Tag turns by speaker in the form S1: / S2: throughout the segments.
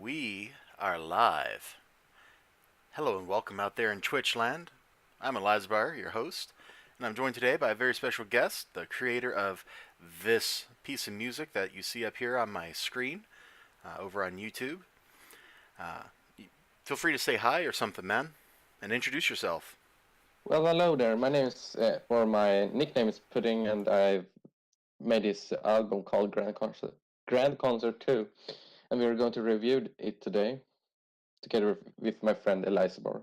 S1: We are live. Hello and welcome out there in Twitch land. I'm Elizbar, your host, and I'm joined today by a very special guest, the creator of this piece of music that you see up here on my screen over on YouTube. Uh, Feel free to say hi or something, man, and introduce yourself.
S2: Well, hello there. My name is, or my nickname is Pudding, and I've made this album called Grand Concert 2, and we're going to review it today, together with my friend Elizabeth.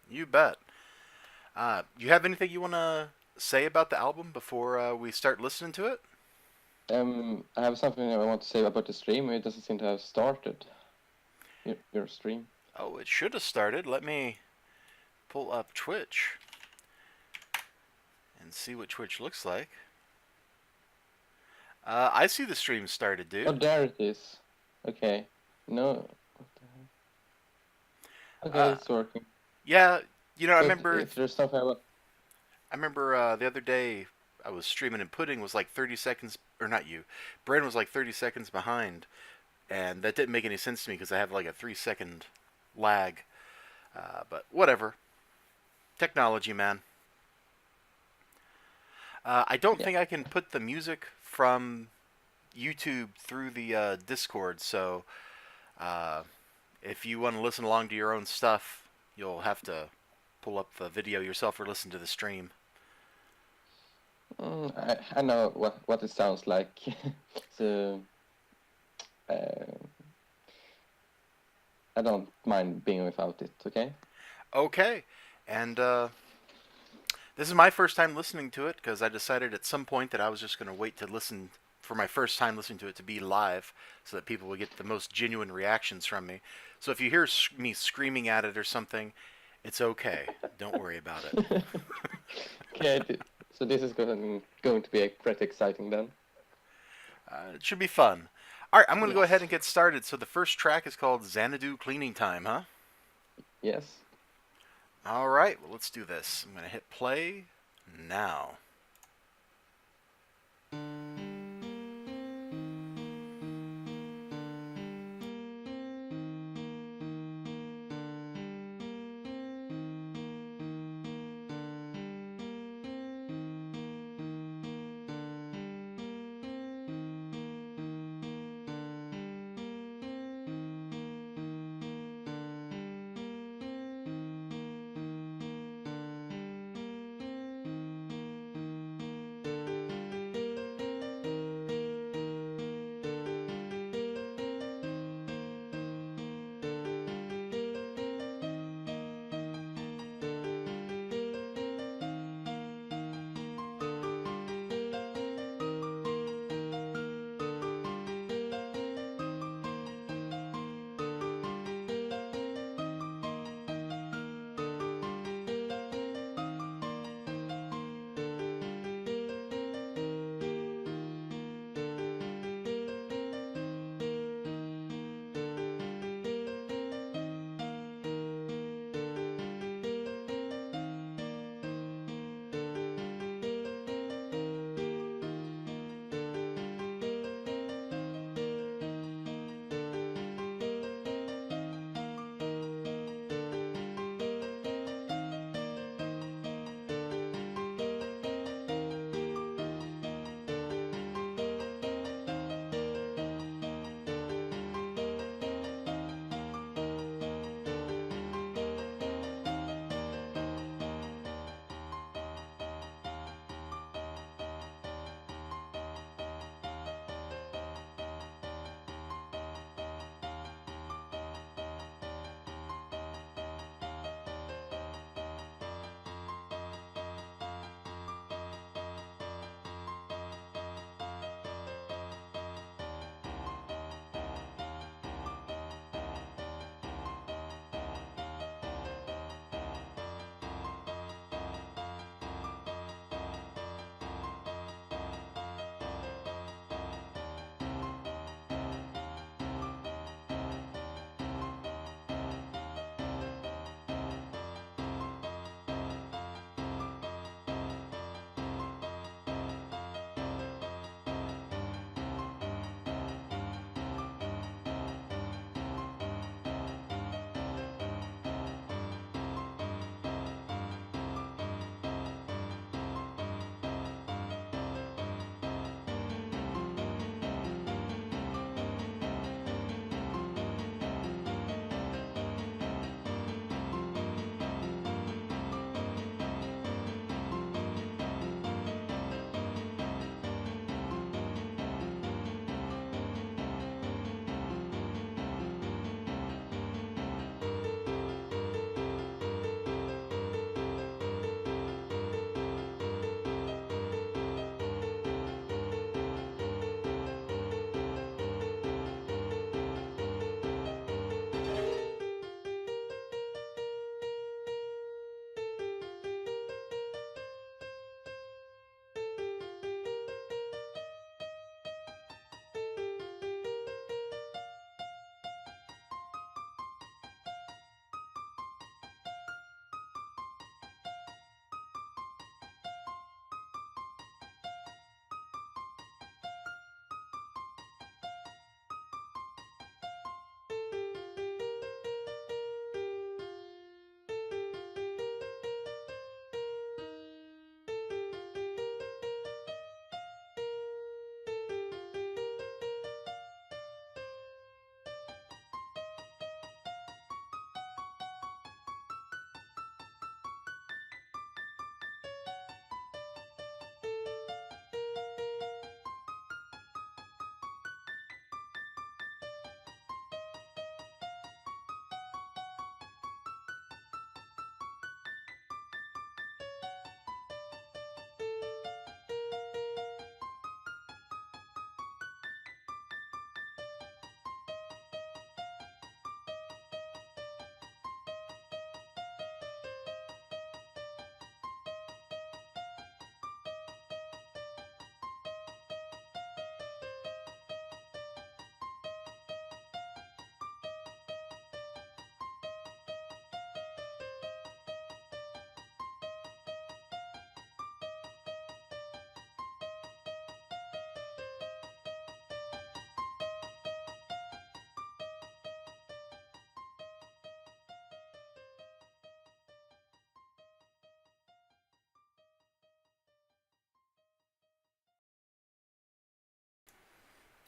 S1: You bet. You have anything you want to say about the album before we start listening to it?
S2: I have something I want to say about the stream. It doesn't seem to have started. Your stream.
S1: Oh, it should have started. Let me pull up Twitch and see what Twitch looks like. I see the stream started,
S2: Oh,
S1: dude.
S2: there it is. Okay. No. What the hell? Okay,
S1: Uh,
S2: it's working.
S1: yeah, I
S2: So
S1: remember.
S2: if there's something
S1: I remember the other day I was streaming and Pudding was like 30 seconds, or not you. Brandon was like 30 seconds behind, and that didn't make any sense to me because I have like a 3 second lag. But whatever, technology, man. I don't
S2: yeah.
S1: think I can put the music from YouTube through the Discord, so uh, if you want to listen along to your own stuff, you'll have to pull up the video yourself or listen to the stream.
S2: I know what it sounds like. So uh, I don't mind being without it, okay?
S1: Okay, and this is my first time listening to it because I decided at some point that I was just going to wait to listen for my first time listening to it to be live so that people would get the most genuine reactions from me. So if you hear me screaming at it or something, it's okay. Don't worry about it.
S2: Okay, so this is going to be pretty exciting then.
S1: It should be fun. All right, I'm going to go ahead
S2: Yes.
S1: and get started. So the first track is called Xanadu Cleaning Time, huh?
S2: Yes.
S1: All right, well, let's do this. I'm going to hit play now.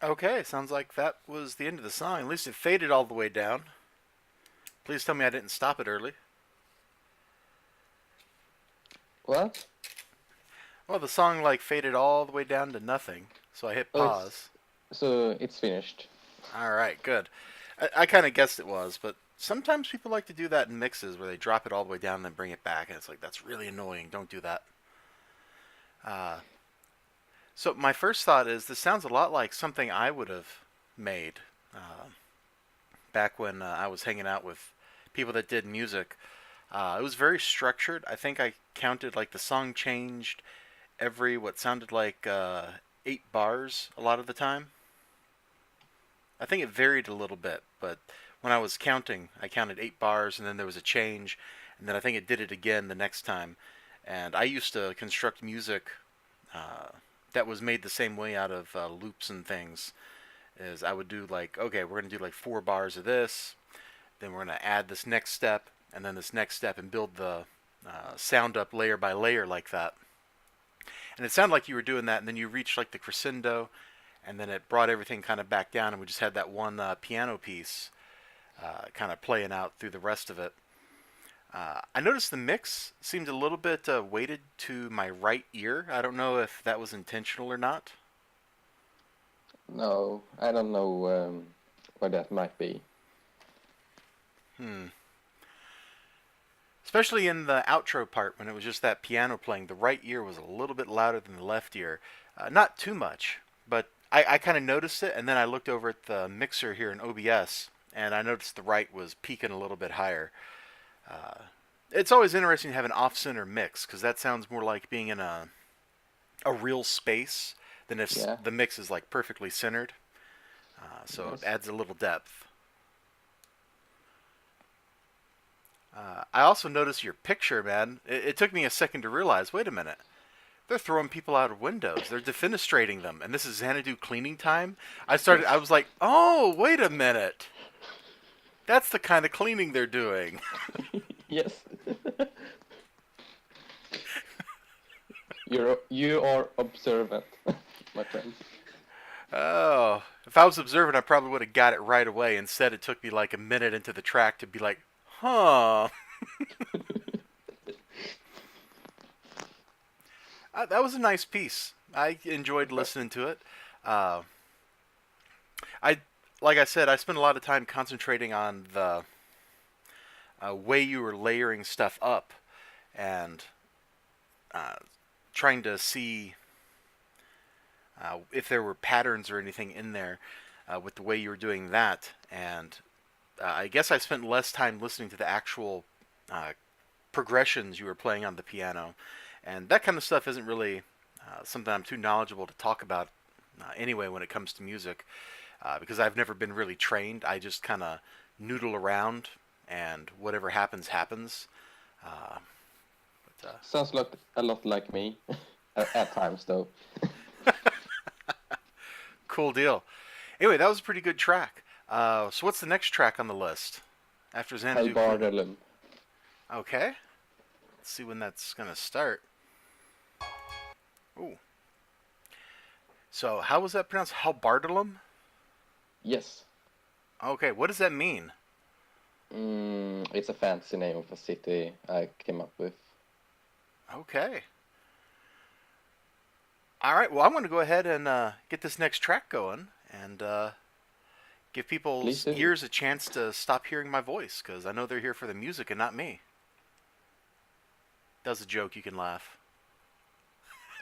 S1: Okay, sounds like that was the end of the song. At least it faded all the way down. Please tell me I didn't stop it early.
S2: What?
S1: Well, the song like faded all the way down to nothing, so I hit
S2: Oh, it's
S1: pause.
S2: so it's finished.
S1: All right, good. I kind of guessed it was, but sometimes people like to do that in mixes where they drop it all the way down and then bring it back, and it's like that's really annoying. Don't do that. Uh, so my first thought is this sounds a lot like something I would have made back when I was hanging out with people that did music. It was very structured. I think I counted like the song changed every what sounded like 8 bars a lot of the time. I think it varied a little bit, but when I was counting, I counted 8 bars, and then there was a change, and then I think it did it again the next time. And I used to construct music uh, that was made the same way out of loops and things. Is I would do like, okay, we're gonna do like 4 bars of this, then we're gonna add this next step, and then this next step, and build the sound up layer by layer like that. And it sounded like you were doing that, and then you reached like the crescendo, and then it brought everything kind of back down, and we just had that one piano piece kind of playing out through the rest of it. I noticed the mix seemed a little bit weighted to my right ear. I don't know if that was intentional or not.
S2: No, I don't know what that might be.
S1: Hmm. Especially in the outro part when it was just that piano playing, the right ear was a little bit louder than the left ear. Not too much, but I kind of noticed it, and then I looked over at the mixer here in OBS, and I noticed the right was peaking a little bit higher. It's always interesting to have an off-center mix, because that sounds more like being in a real space than if
S2: Yeah.
S1: the mix is like perfectly centered. So
S2: Yes.
S1: it adds a little depth. I also noticed your picture, man. It took me a second to realize, wait a minute. They're throwing people out of windows. They're defenestrating them. And this is Xanadu cleaning time? I was like, oh, wait a minute. That's the kind of cleaning they're doing.
S2: Yes. You are observant, my friend.
S1: Oh, if I was observant, I probably would have got it right away. Instead, it took me like a minute into the track to be like, huh. That was a nice piece. I enjoyed listening to it. Uh, I, like I said, I spent a lot of time concentrating on the way you were layering stuff up, and uh, trying to see if there were patterns or anything in there with the way you were doing that. And I guess I spent less time listening to the actual progressions you were playing on the piano, and that kind of stuff isn't really something I'm too knowledgeable to talk about anyway when it comes to music, because I've never been really trained. I just kind of noodle around, and whatever happens happens. Uh,
S2: Sounds like a lot like me, at times though.
S1: Cool deal. Anyway, that was a pretty good track. So what's the next track on the list after Xanadu Cleaning?
S2: Halbardelum.
S1: Okay. Let's see when that's gonna start. Ooh. So how was that pronounced? Halbardelum?
S2: Yes.
S1: Okay. What does that mean?
S2: It's a fancy name of a city I came up with.
S1: Okay. All right. Well, I'm going to go ahead and get this next track going, and give
S2: Please
S1: people's
S2: do.
S1: ears a chance to stop hearing my voice, because I know they're here for the music and not me. That was a joke. You can laugh.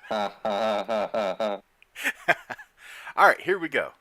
S2: Ha ha ha ha ha.
S1: All right. Here we go.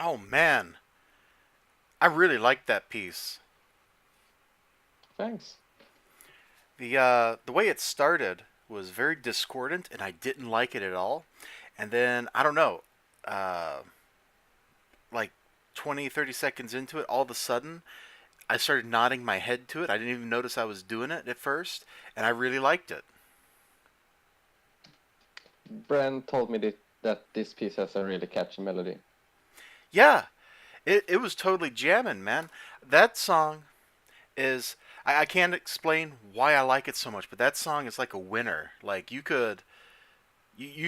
S1: Oh man, I really liked that piece.
S2: Thanks.
S1: The way it started was very discordant, and I didn't like it at all. And then I don't know, uh, like 20, 30 seconds into it, all of a sudden I started nodding my head to it. I didn't even notice I was doing it at first, and I really liked it.
S2: Brent told me that this piece has a really catchy melody.
S1: Yeah, it was totally jamming, man. That song is I can't explain why I like it so much, but that song is like a winner. Like you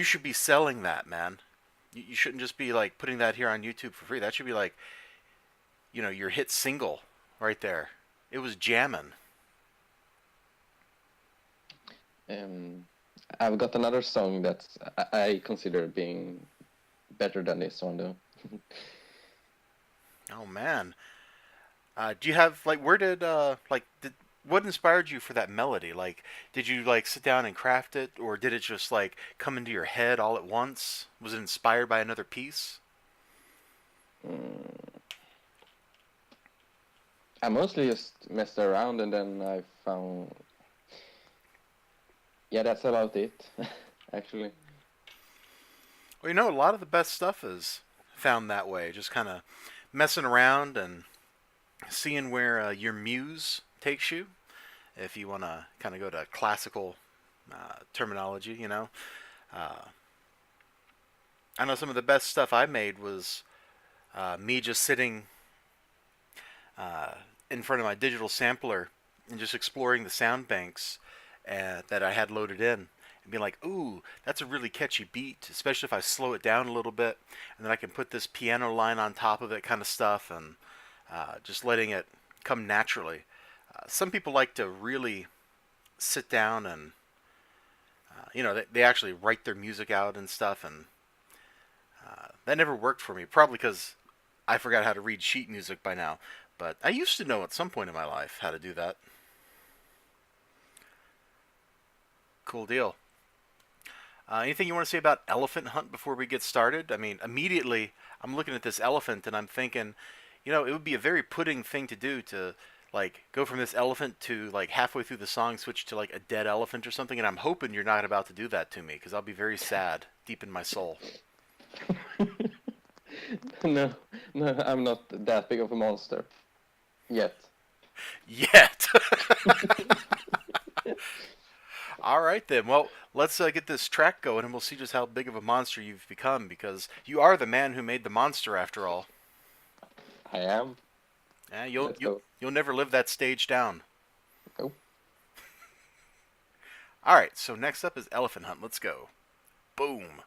S1: should be selling that, man. You shouldn't just be like putting that here on YouTube for free. That should be like, your hit single right there. It was jamming.
S2: Um, I've got another song that I consider being better than this one, though.
S1: Oh man. Do you have like where did what inspired you for that melody? Like, did you like sit down and craft it, or did it just like come into your head all at once? Was it inspired by another piece?
S2: Mm, I mostly just messed around and then I found. Yeah, that's about it, actually.
S1: Well, a lot of the best stuff is found that way. Just kind of messing around and seeing where your muse takes you. If you want to kind of go to classical terminology, Uh, I know some of the best stuff I made was me just sitting uh, in front of my digital sampler and just exploring the sound banks that I had loaded in and being like, ooh, that's a really catchy beat, especially if I slow it down a little bit, and then I can put this piano line on top of it kind of stuff, and just letting it come naturally. Some people like to really sit down and, they actually write their music out and stuff, and that never worked for me, probably because I forgot how to read sheet music by now. But I used to know at some point in my life how to do that. Cool deal. Anything you want to say about Elephant Hunt before we get started? I mean, immediately I'm looking at this elephant and I'm thinking, it would be a very pudding thing to do to like go from this elephant to like halfway through the song switch to like a dead elephant or something. And I'm hoping you're not about to do that to me because I'll be very sad deep in my soul.
S2: No, no, I'm not that big of a monster yet.
S1: Yet. All right then. Well, let's get this track going, and we'll see just how big of a monster you've become. Because you are the man who made the monster, after all.
S2: I am.
S1: Yeah, you'll
S2: Let's
S1: you,
S2: go.
S1: you'll never live that stage down.
S2: Nope.
S1: All right. So next up is Elephant Hunt. Let's go. Boom.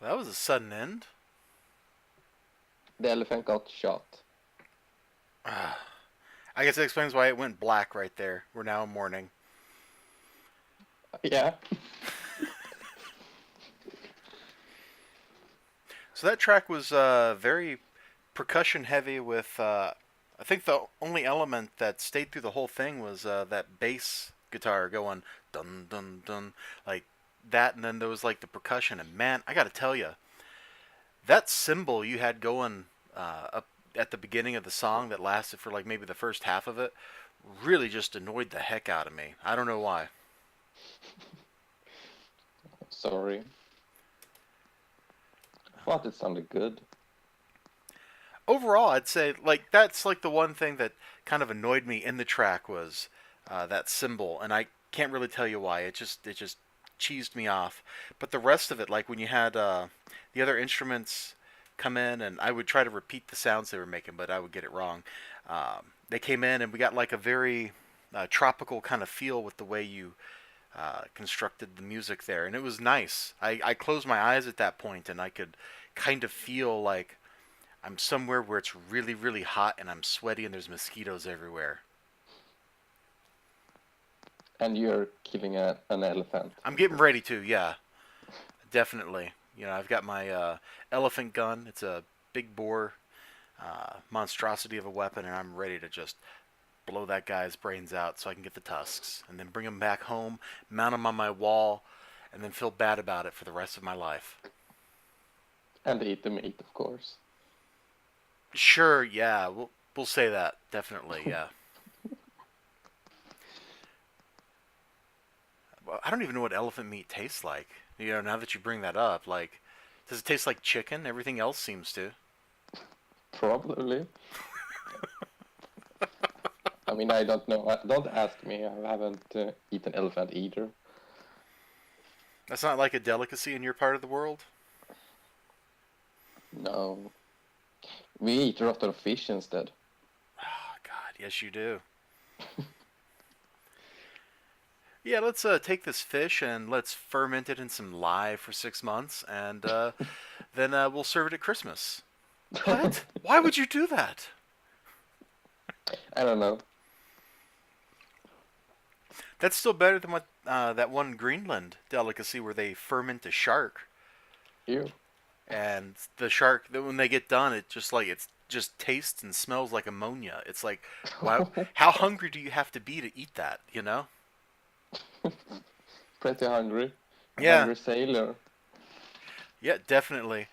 S1: That was a sudden end.
S2: The elephant got shot.
S1: I guess that explains why it went black right there. We're now in mourning.
S2: Yeah.
S1: So that track was very percussion heavy with, I think the only element that stayed through the whole thing was that bass guitar going dun dun dun like that, and then there was like the percussion. And man, I gotta tell you, that cymbal you had going up at the beginning of the song that lasted for like maybe the first half of it really just annoyed the heck out of me. I don't know why.
S2: Sorry. I thought it sounded good.
S1: Overall, I'd say like that's like the one thing that kind of annoyed me in the track was that cymbal, and I can't really tell you why. It just cheesed me off. But the rest of it, like when you had the other instruments come in, and I would try to repeat the sounds they were making, but I would get it wrong. They came in, and we got like a very tropical kind of feel with the way you constructed the music there, and it was nice. I closed my eyes at that point, and I could kind of feel like I'm somewhere where it's really, really hot and I'm sweaty and there's mosquitoes everywhere.
S2: And you're killing an elephant.
S1: I'm getting ready to, yeah, definitely. I've got my elephant gun. It's a big bore monstrosity of a weapon, and I'm ready to just blow that guy's brains out so I can get the tusks and then bring him back home, mount him on my wall, and then feel bad about it for the rest of my life.
S2: And eat the meat, of course.
S1: Sure, yeah, we'll say that definitely, yeah. Well, I don't even know what elephant meat tastes like. Now that you bring that up, like, does it taste like chicken? Everything else seems to.
S2: Probably. I mean, I don't know. Don't ask me. I haven't eaten elephant either.
S1: That's not like a delicacy in your part of the world?
S2: No. We eat a lot of fish instead.
S1: Oh, God, yes, you do. Yeah, let's take this fish and let's ferment it in some lye for 6 months, and then we'll serve it at Christmas. What? Why would you do that?
S2: I don't know.
S1: That's still better than what that one Greenland delicacy where they ferment a shark,
S2: You.
S1: and the shark, when they get done, it just tastes and smells like ammonia. It's like, wow, how hungry do you have to be to eat that? You know?
S2: Pretty hungry. A
S1: Yeah,
S2: hungry sailor.
S1: yeah, definitely.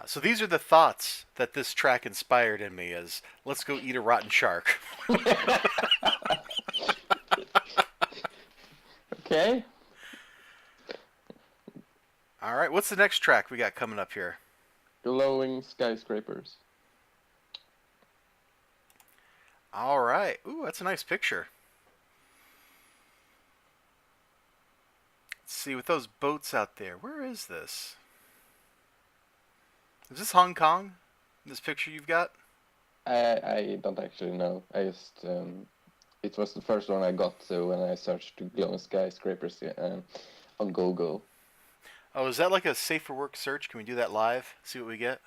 S1: So these are the thoughts that this track inspired in me: is let's go eat a rotten shark.
S2: Okay.
S1: All right, what's the next track we got coming up here?
S2: Glowing skyscrapers.
S1: All right. Ooh, that's a nice picture. Let's see, with those boats out there, where is this? Is this Hong Kong? This picture you've got?
S2: I don't actually know. I just it was the first one I got when I searched glowing skyscrapers on Google.
S1: Oh, is that like a safe for work search? Can we do that live? See what we get?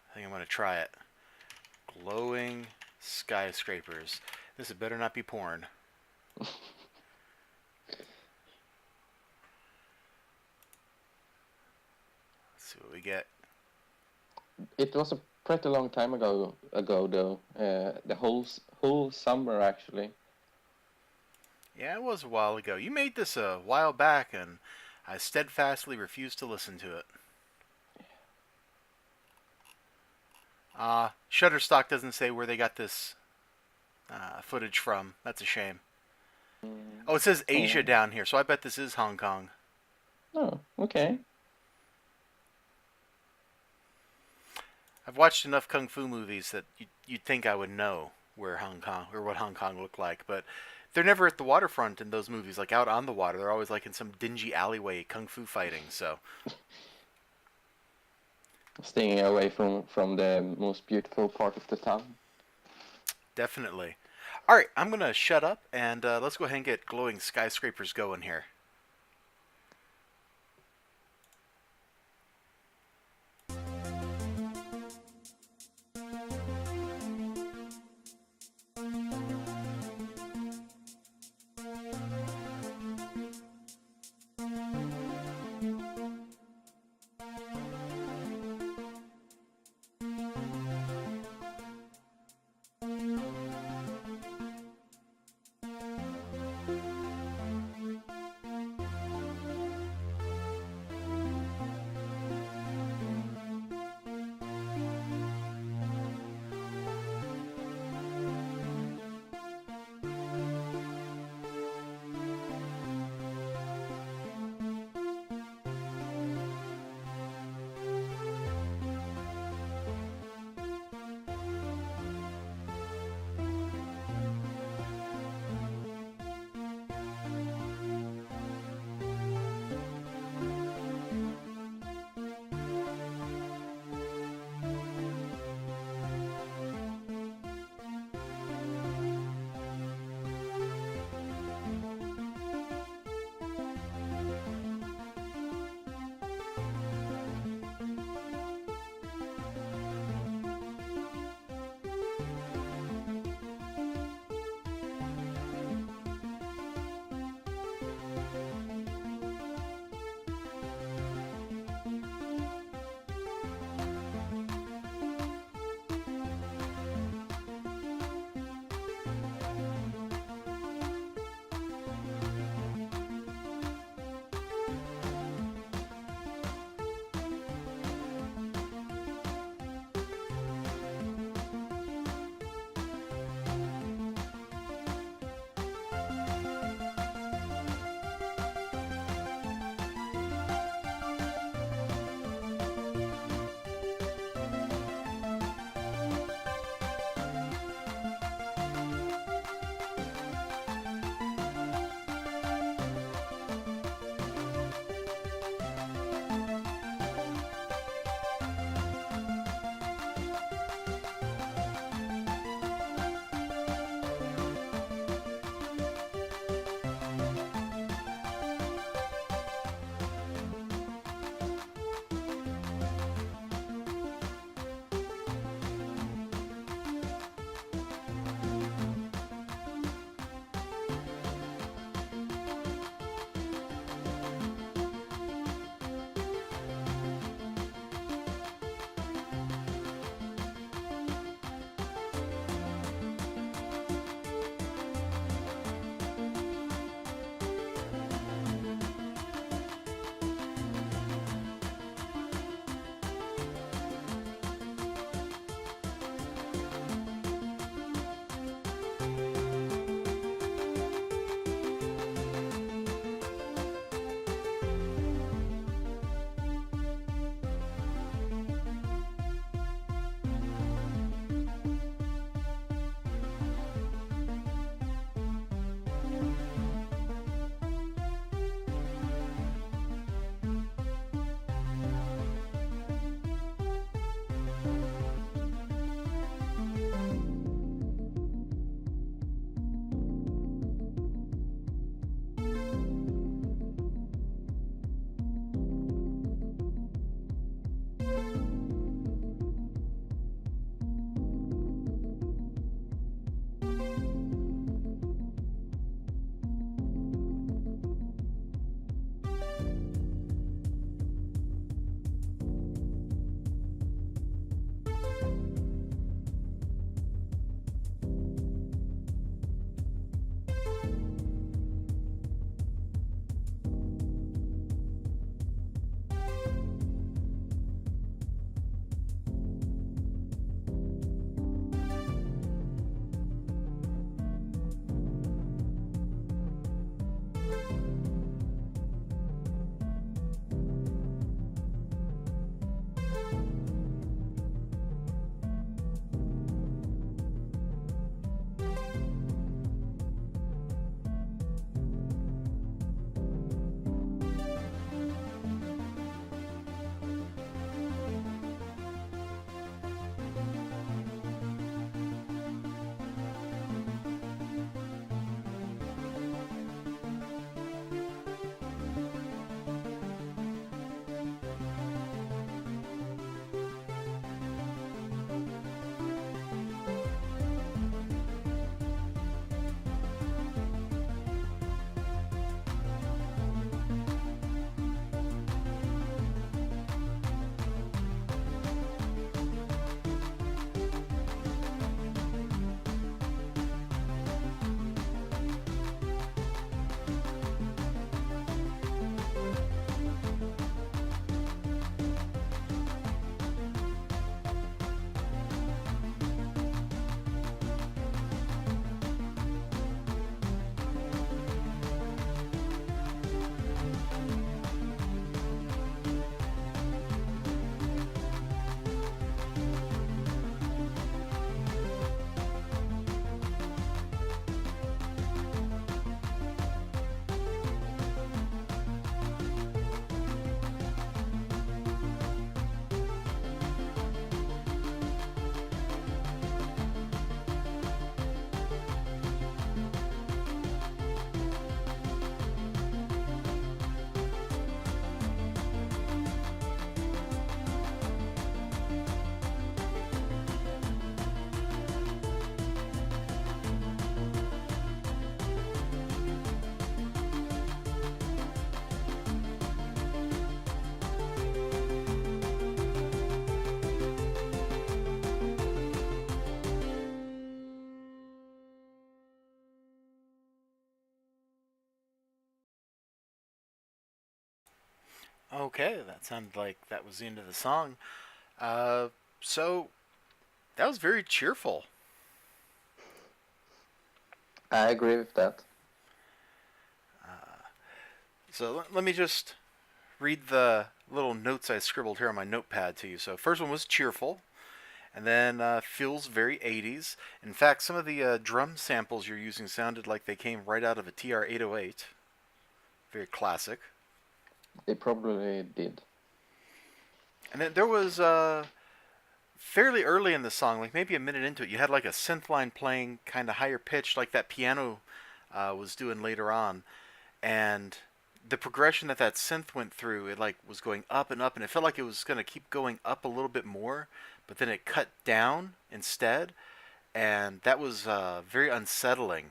S1: I think I'm going to try it. Glowing skyscrapers. This had better not be porn. Let's see what we get.
S2: It was a pretty long time ago though. The whole summer actually.
S1: Yeah, it was a while ago. You made this a while back, and I steadfastly refused to listen to it. Shutterstock doesn't say where they got this footage from. That's a shame. Oh, it says Asia down here, so I bet this is Hong Kong.
S2: Oh, okay.
S1: I've watched enough kung fu movies that you'd think I would know where Hong Kong or what Hong Kong looked like, but they're never at the waterfront in those movies, like out on the water. They're always like in some dingy alleyway kung fu fighting. So
S2: Staying away from the most beautiful part of the town.
S1: definitely. All right, I'm gonna shut up and let's go ahead and get glowing skyscrapers going here. Okay, that sounded like that was the end of the song. Uh, so that was very cheerful.
S2: I agree with that.
S1: So let me just read the little notes I scribbled here on my notepad to you. So first one was cheerful, and then feels very 80s. In fact, some of the drum samples you're using sounded like they came right out of a TR-808. Very classic.
S2: They probably did.
S1: And then there was fairly early in the song, like maybe a minute into it, you had like a synth line playing kind of higher pitched, like that piano was doing later on, and the progression that synth went through, it like was going up and up, and it felt like it was going to keep going up a little bit more, but then it cut down instead, and that was very unsettling.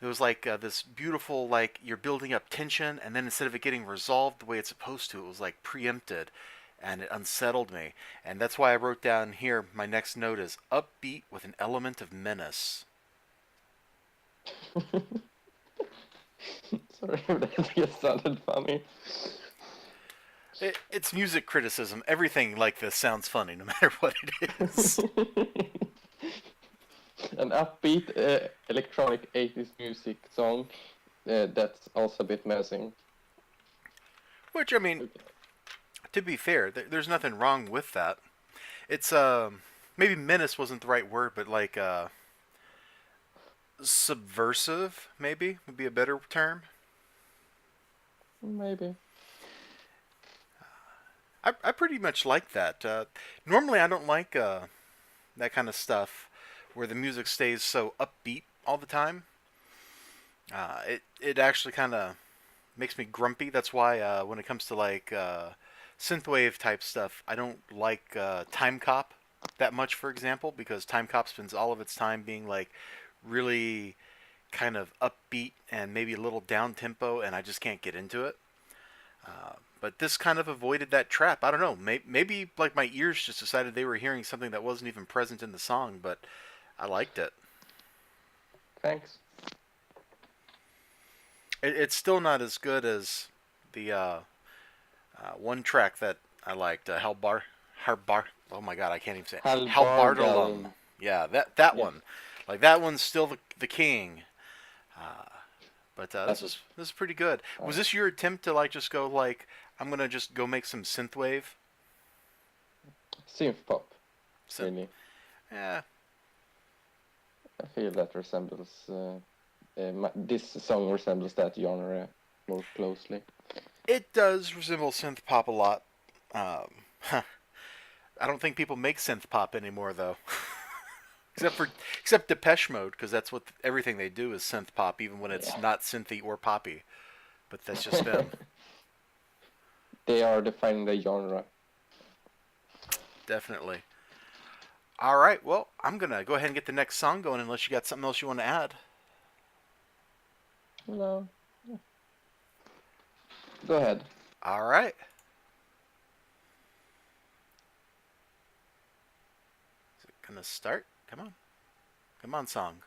S1: It was like this beautiful, like you're building up tension, and then instead of it getting resolved the way it's supposed to, it was like preempted, and it unsettled me. And that's why I wrote down here my next note is upbeat with an element of menace.
S2: Sorry, that just sounded funny.
S1: It's music criticism. Everything like this sounds funny, no matter what it is.
S2: An upbeat electronic 80s music song that's also a bit menacing.
S1: Which, I mean, to be fair, there's nothing wrong with that. It's maybe menace wasn't the right word, but like subversive maybe would be a better term.
S2: Maybe.
S1: I pretty much like that. Normally, I don't like that kind of stuff where the music stays so upbeat all the time. It actually kind of makes me grumpy. That's why when it comes to like synthwave type stuff, I don't like Time Cop that much, for example, because Time Cop spends all of its time being like really kind of upbeat and maybe a little down tempo, and I just can't get into it. But this kind of avoided that trap. I don't know. Maybe like my ears just decided they were hearing something that wasn't even present in the song, but I liked it.
S2: Thanks.
S1: It's still not as good as the one track that I liked, Harbar. Oh my god, I can't even say it. Halbardelum.
S2: Halbargalum.
S1: Yeah, that
S2: Yes.
S1: one. Like that one's still the king. Uh, but this is pretty good. Was this your attempt to like just go like I'm gonna just go make some synthwave?
S2: Synth pop,
S1: Synth.
S2: really.
S1: Yeah.
S2: I feel that resembles this song resembles that genre more closely.
S1: It does resemble synth pop a lot. Um, I don't think people make synth pop anymore though. except Depeche Mode, because that's what everything they do is synth pop, even when it's
S2: Yeah.
S1: not synthy or poppy. But that's just them.
S2: They are defining the genre.
S1: Definitely. All right. Well, I'm gonna go ahead and get the next song going, unless you got something else you want to add.
S2: No. Go ahead.
S1: All right. Is it gonna start? Come on. Come on, song.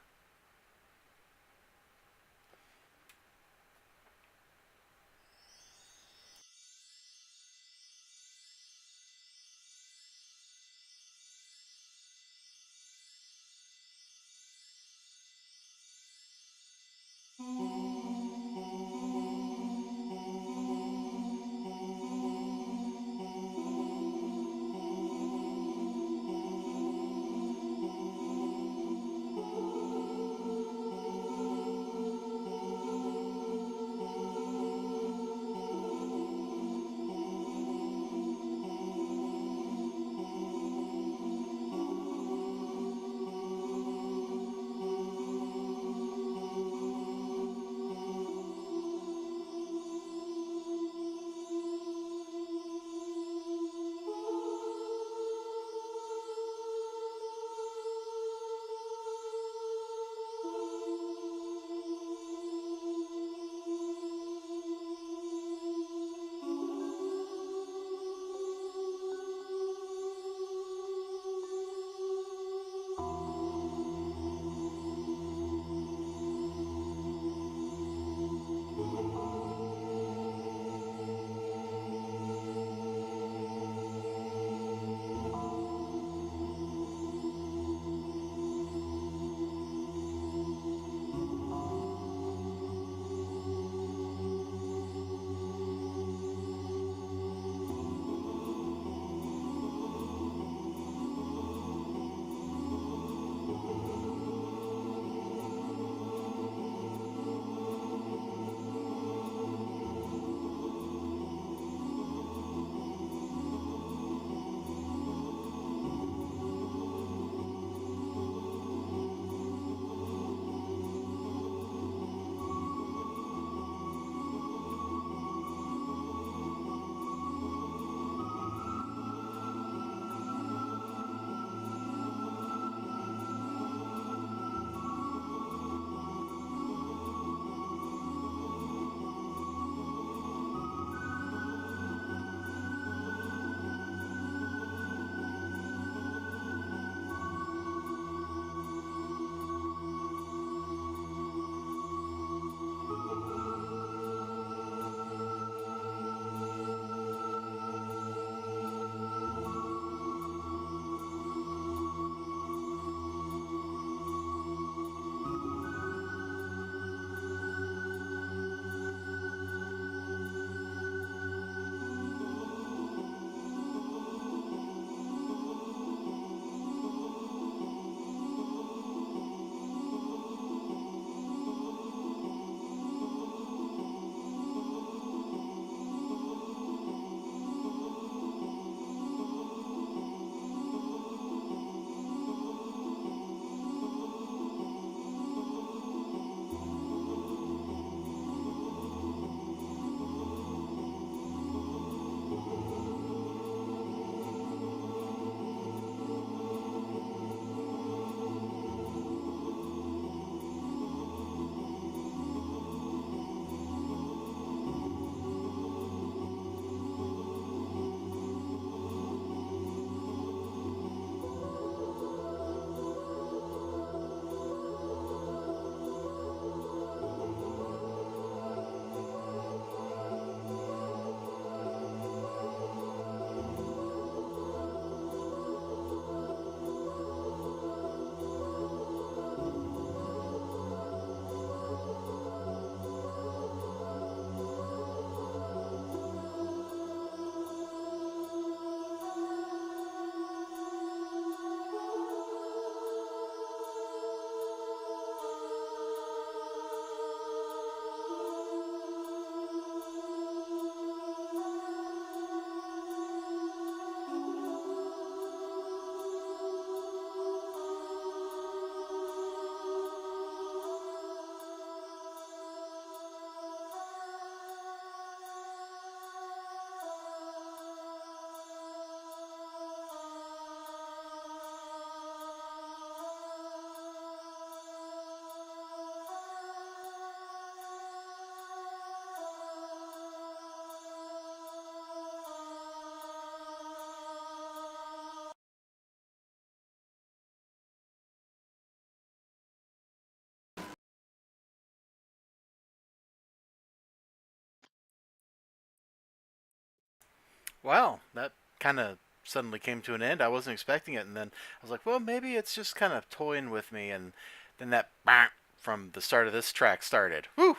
S1: Wow, that kind of suddenly came to an end. I wasn't expecting it, and then I was like, well, maybe it's just kind of toying with me, and then that bang from the start of this track started. Woo!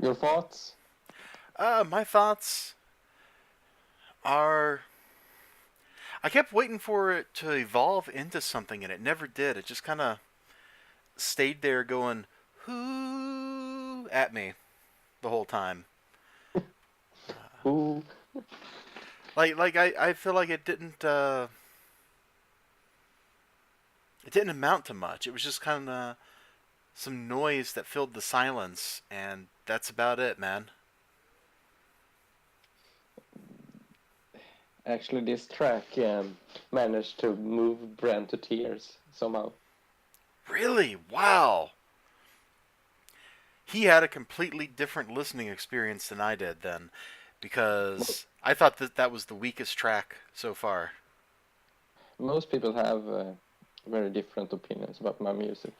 S2: Your thoughts?
S1: My thoughts are I kept waiting for it to evolve into something, and it never did. It just kind of stayed there going, whoo, at me the whole time.
S2: Ooh.
S1: I feel like it didn't amount to much. It was just kind of some noise that filled the silence, and that's about it, man.
S2: Actually, this track managed to move Brand to tears somehow.
S1: Really? Wow. He had a completely different listening experience than I did then, because I thought that that was the weakest track so far.
S2: Most people have very different opinions about my music.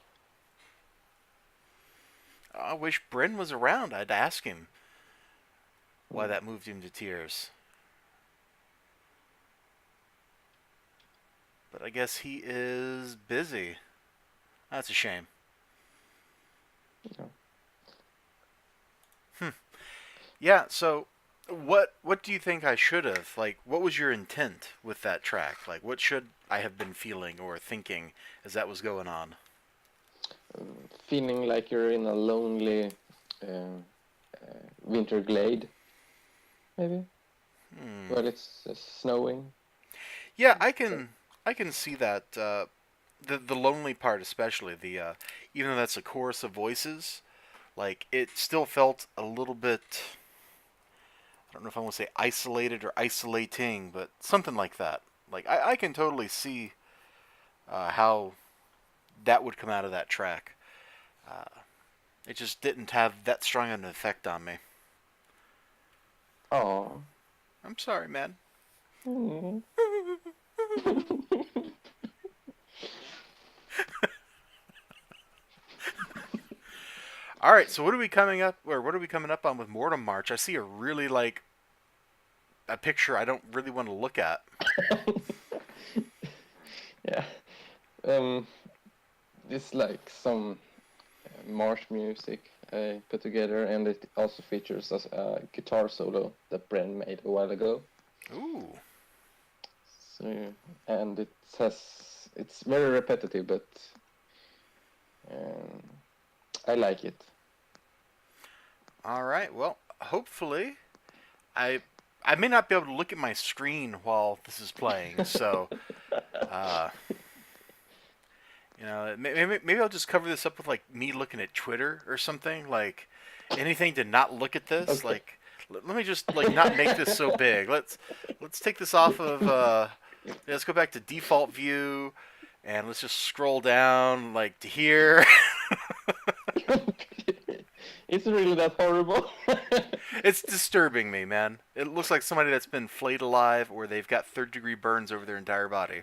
S1: I wish Bryn was around. I'd ask him why
S2: Mm.
S1: that moved him to tears. But I guess he is busy. That's a shame.
S2: Yeah.
S1: Yeah, so what do you think I should have? Like what was your intent with that track? Like what should I have been feeling or thinking as that was going on?
S2: Feeling like you're in a lonely winter glade, maybe,
S1: Hmm.
S2: while it's snowing.
S1: Yeah,
S2: So,
S1: I can see that the lonely part especially even though that's a chorus of voices, like it still felt a little bit I don't know if I want to say isolated or isolating, but something like that. Like I can totally see how that would come out of that track. Uh, it just didn't have that strong an effect on me.
S2: oh.
S1: I'm sorry, man.
S2: Mm.
S1: All right, so what are we coming up, or what are we coming up on with Mortem March? I see a really like a picture I don't really want to look at.
S2: Yeah. Um, it's like some march music I put together, and it also features a guitar solo that Bren made a while ago.
S1: Ooh.
S2: So, and it's very repetitive, but um, I like it.
S1: All right. Well, hopefully, I I may not be able to look at my screen while this is playing, so uh, maybe I'll just cover this up with like me looking at Twitter or something. Like anything to not look at this.
S2: Okay.
S1: Like let me just like not make this so big. Let's take this off of. Let's go back to default view, and let's just scroll down like to here.
S2: It's really that horrible.
S1: It's disturbing me, man. It looks like somebody that's been flayed alive, or they've got third-degree burns over their entire body.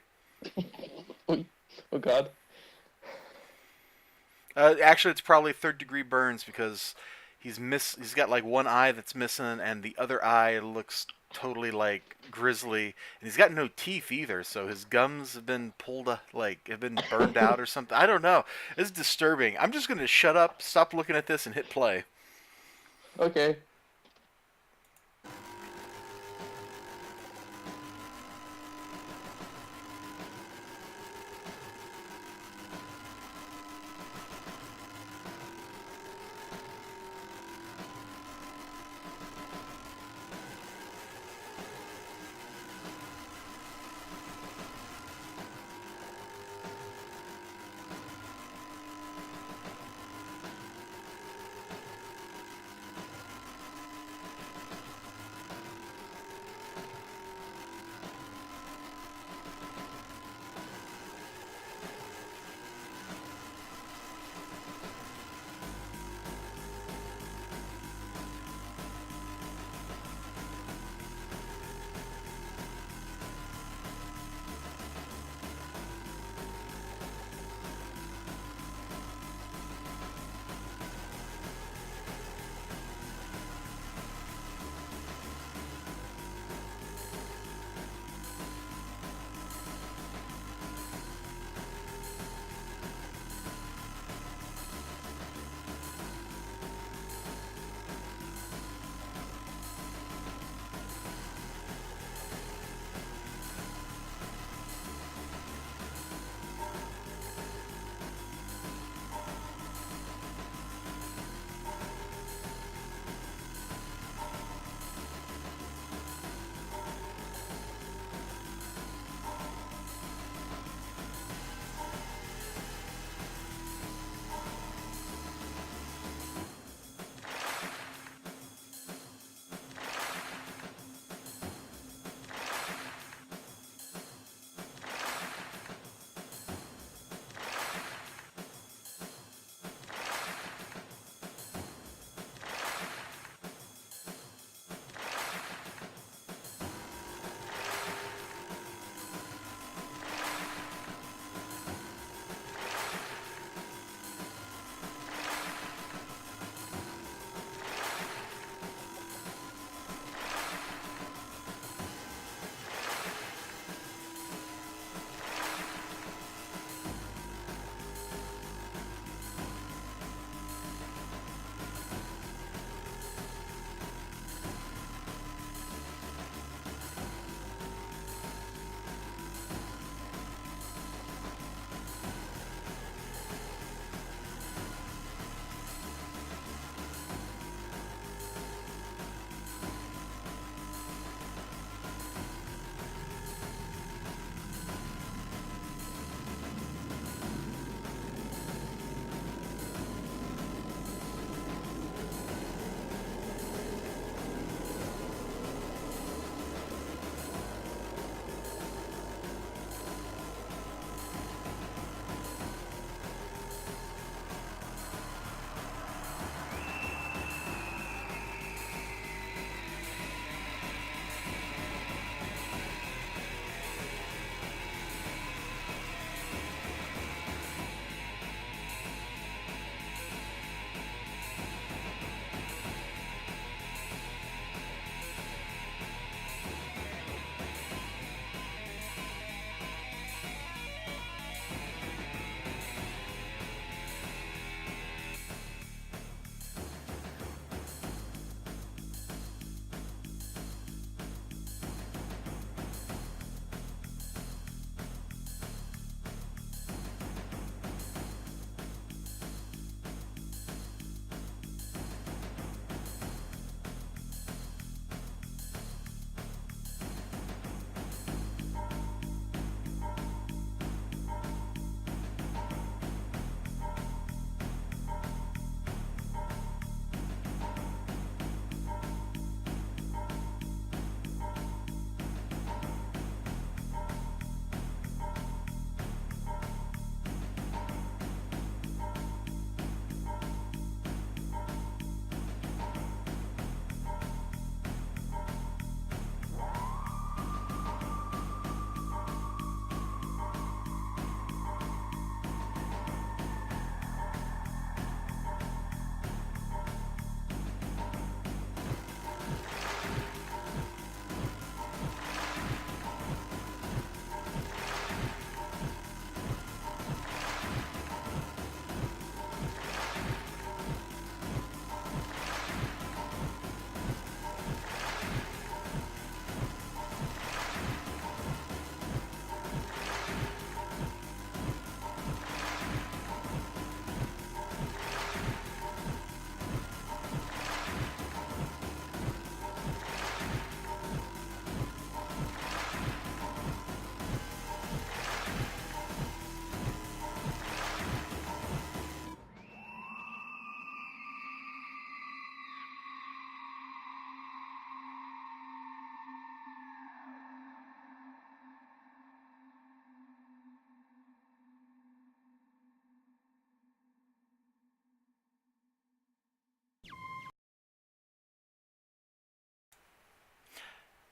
S2: Oh, oh God.
S1: Actually, it's probably third-degree burns because he's got like one eye that's missing, and the other eye looks totally like grisly, and he's got no teeth either. So his gums have been pulled, like have been burned out or something. I don't know. It's disturbing. I'm just gonna shut up, stop looking at this, and hit play.
S2: Okay.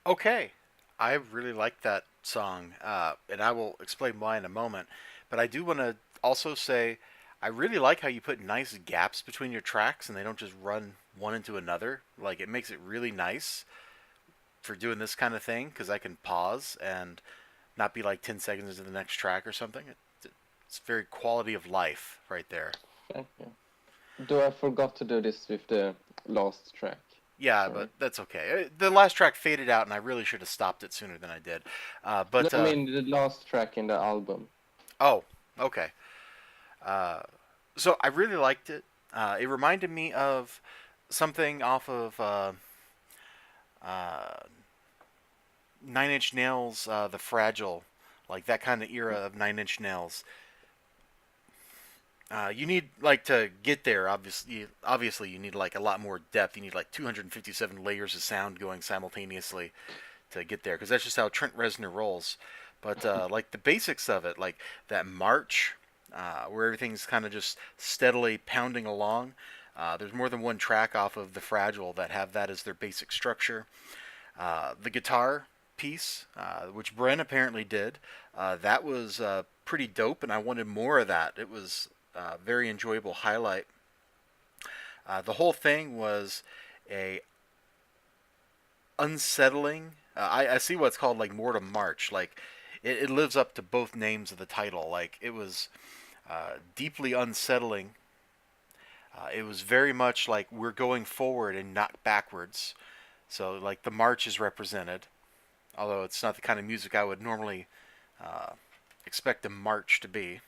S1: Okay, I really like that song, and I will explain why in a moment. But I do want to also say I really like how you put nice gaps between your tracks and they don't just run one into another. Like, it makes it really nice for doing this kind of thing because I can pause and not be like 10 seconds into the next track or something. It's very quality of life right there.
S2: Thank you. Do I forgot to do this with the last track?
S1: Yeah, but
S2: Sorry.
S1: that's okay. The last track faded out, and I really should have stopped it sooner than I did. Uh,
S2: No,
S1: but
S2: I
S1: uh,
S2: mean the last track in the album.
S1: oh, okay. Uh, so I really liked it. It reminded me of something off of uh, Nine Inch Nails, The Fragile, like that kind of era of Nine Inch Nails. You need like to get there. Obviously, you need like a lot more depth. You need like 257 layers of sound going simultaneously to get there, because that's just how Trent Reznor rolls. But like the basics of it, like that march, where everything's kind of just steadily pounding along. There's more than one track off of The Fragile that have that as their basic structure. The guitar piece, which Bren apparently did, that was pretty dope, and I wanted more of that. It was a very enjoyable highlight. The whole thing was a unsettling. I see what's called like Mortem March. Like it lives up to both names of the title. Like it was deeply unsettling. It was very much like we're going forward and not backwards. So like the march is represented, although it's not the kind of music I would normally uh, expect a march to be.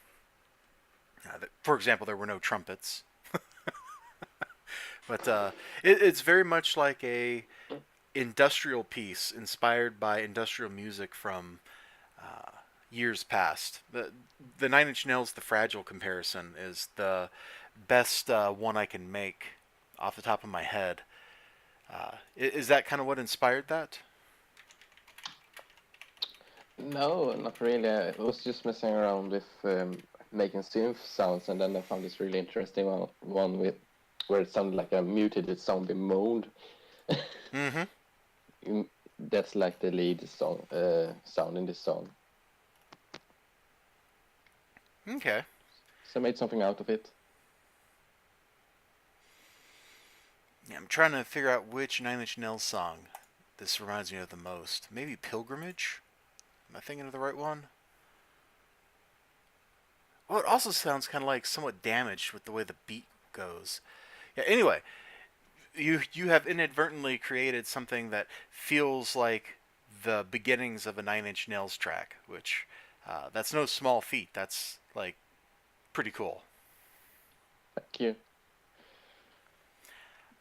S1: For example, there were no trumpets, but it's very much like a industrial piece inspired by industrial music from uh, years past. The Nine Inch Nails The Fragile comparison is the best one I can make off the top of my head. Is that kind of what inspired that?
S2: No, not really. I was just messing around with making synth sounds, and then I found this really interesting one with where it sounded like a mutated zombie moaned.
S1: Mm-hmm.
S2: That's like the lead song sound in this song.
S1: Okay.
S2: So I made something out of it.
S1: Yeah, I'm trying to figure out which Nine Inch Nails song this reminds me of the most. Maybe Pilgrimage? Am I thinking of the right one? Well, it also sounds kind of like somewhat damaged with the way the beat goes. Yeah. Anyway, you have inadvertently created something that feels like the beginnings of a Nine Inch Nails track, which that's no small feat. That's like pretty cool.
S2: Thank you.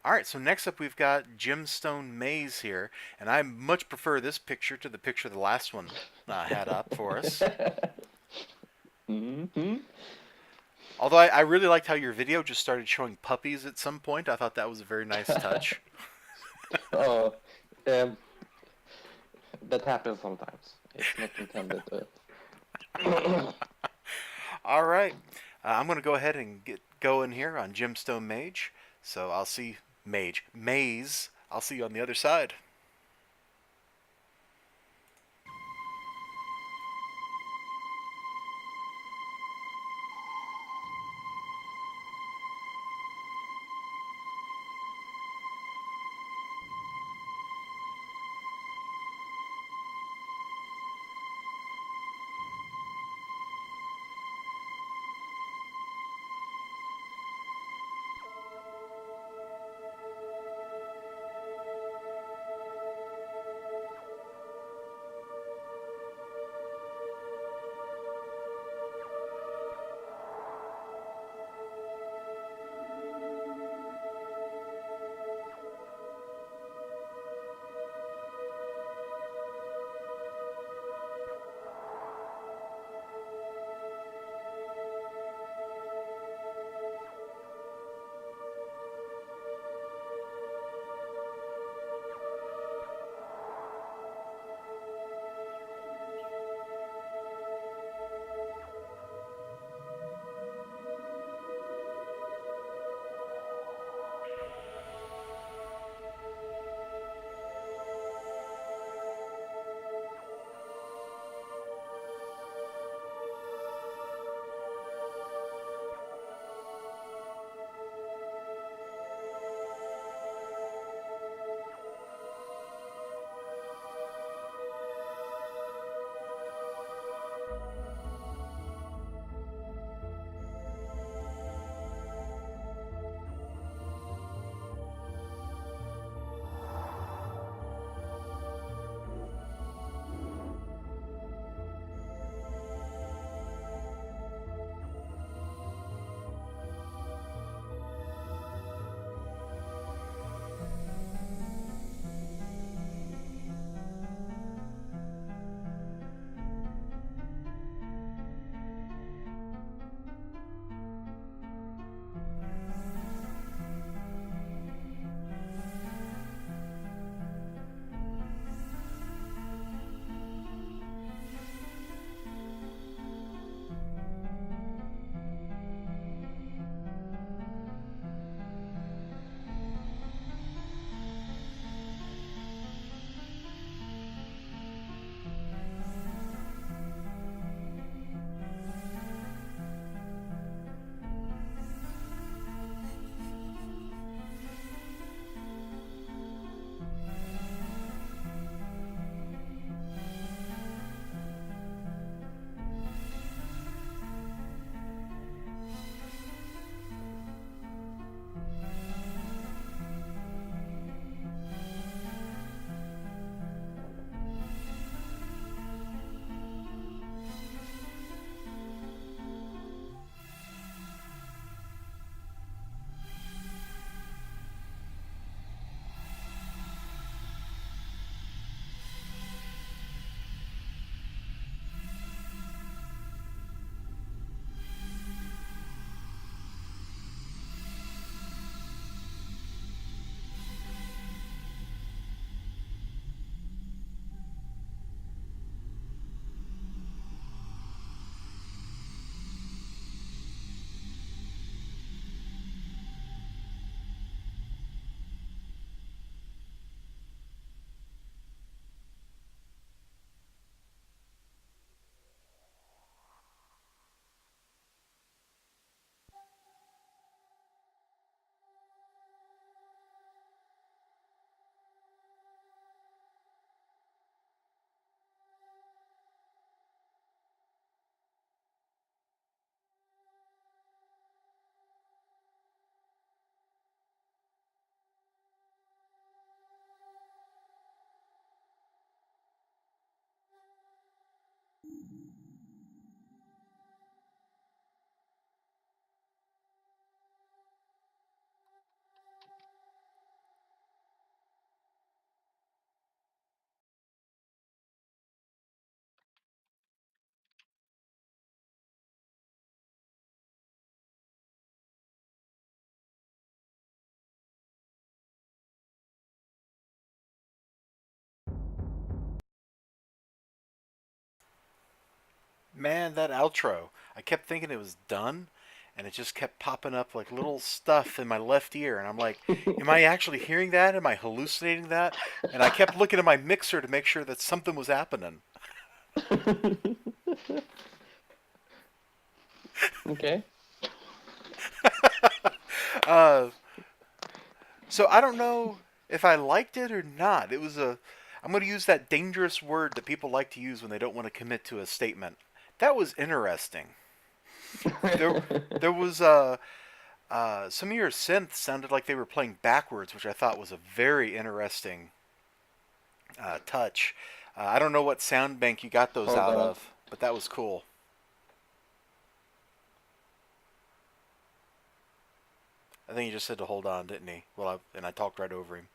S1: All right, so next up we've got Gemstone Maze here, and I much prefer this picture to the picture the last one had up for us.
S2: Mm-hmm.
S1: Although I really liked how your video just started showing puppies at some point. I thought that was a very nice touch.
S2: Oh, um, that happens sometimes. It's not intended.
S1: All right, I'm gonna go ahead and get going here on Gemstone Mage. So I'll see Mage Maze. I'll see you on the other side. Man, that outro. I kept thinking it was done, and it just kept popping up like little stuff in my left ear. And I'm like, am I actually hearing that? Am I hallucinating that? And I kept looking at my mixer to make sure that something was happening.
S2: Okay.
S1: Uh, so I don't know if I liked it or not. It was a. I'm going to use that dangerous word that people like to use when they don't want to commit to a statement. That was interesting. There, there was some of your synths sounded like they were playing backwards, which I thought was a very interesting touch. I don't know what sound bank you got those
S2: Hold
S1: out
S2: on.
S1: of, but that was cool. I think he just said to hold on, didn't he? And I talked right over him.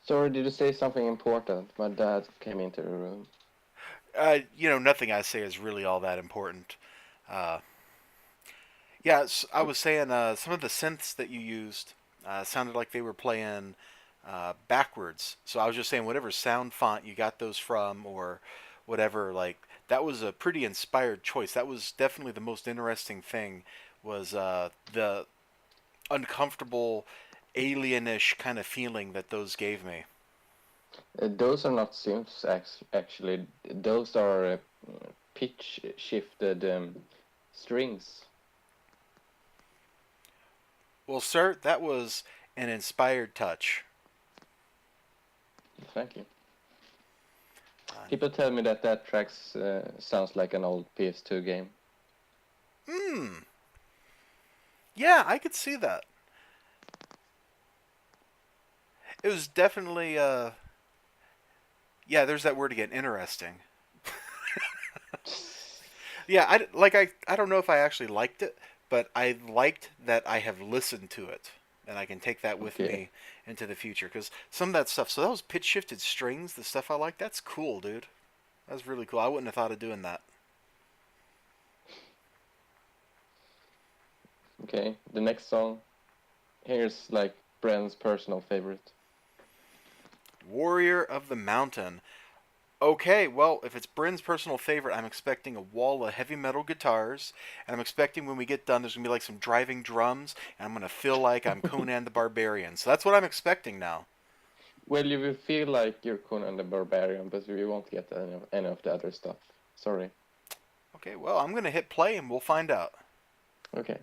S2: Sorry, did you say something important? My dad came into the room.
S1: Nothing I say is really all that important. Uh, yeah, I was saying some of the synths that you used sounded like they were playing backwards. So I was just saying whatever sound font you got those from or whatever, like that was a pretty inspired choice. That was definitely the most interesting thing was the uncomfortable alienish kind of feeling that those gave me.
S2: Those are not synths, actually. Those are pitch shifted strings.
S1: Well, sir, that was an inspired touch.
S2: Thank you.
S1: Uh,
S2: People tell me that that track sounds like an old PS2 game.
S1: Hmm. Yeah, I could see that. It was definitely yeah, there's that word again, interesting. Yeah, I don't know if I actually liked it, but I liked that I have listened to it and I can take that with
S2: Okay.
S1: me into the future cuz some of that stuff, so those pitch shifted strings, the stuff I like, that's cool, dude. That's really cool. I wouldn't have thought of doing that.
S2: Okay. The next song, here's like Bren's personal favorite.
S1: Warrior of the Mountain. Okay, well, if it's Bryn's personal favorite, I'm expecting a wall of heavy metal guitars, and I'm expecting when we get done, there's gonna be like some driving drums, and I'm gonna feel like I'm Conan the Barbarian. So that's what I'm expecting now.
S2: Well, you will feel like you're Conan the Barbarian, but we won't get any of the other stuff. Sorry.
S1: Okay, well, I'm gonna hit play, and we'll find out.
S2: Okay.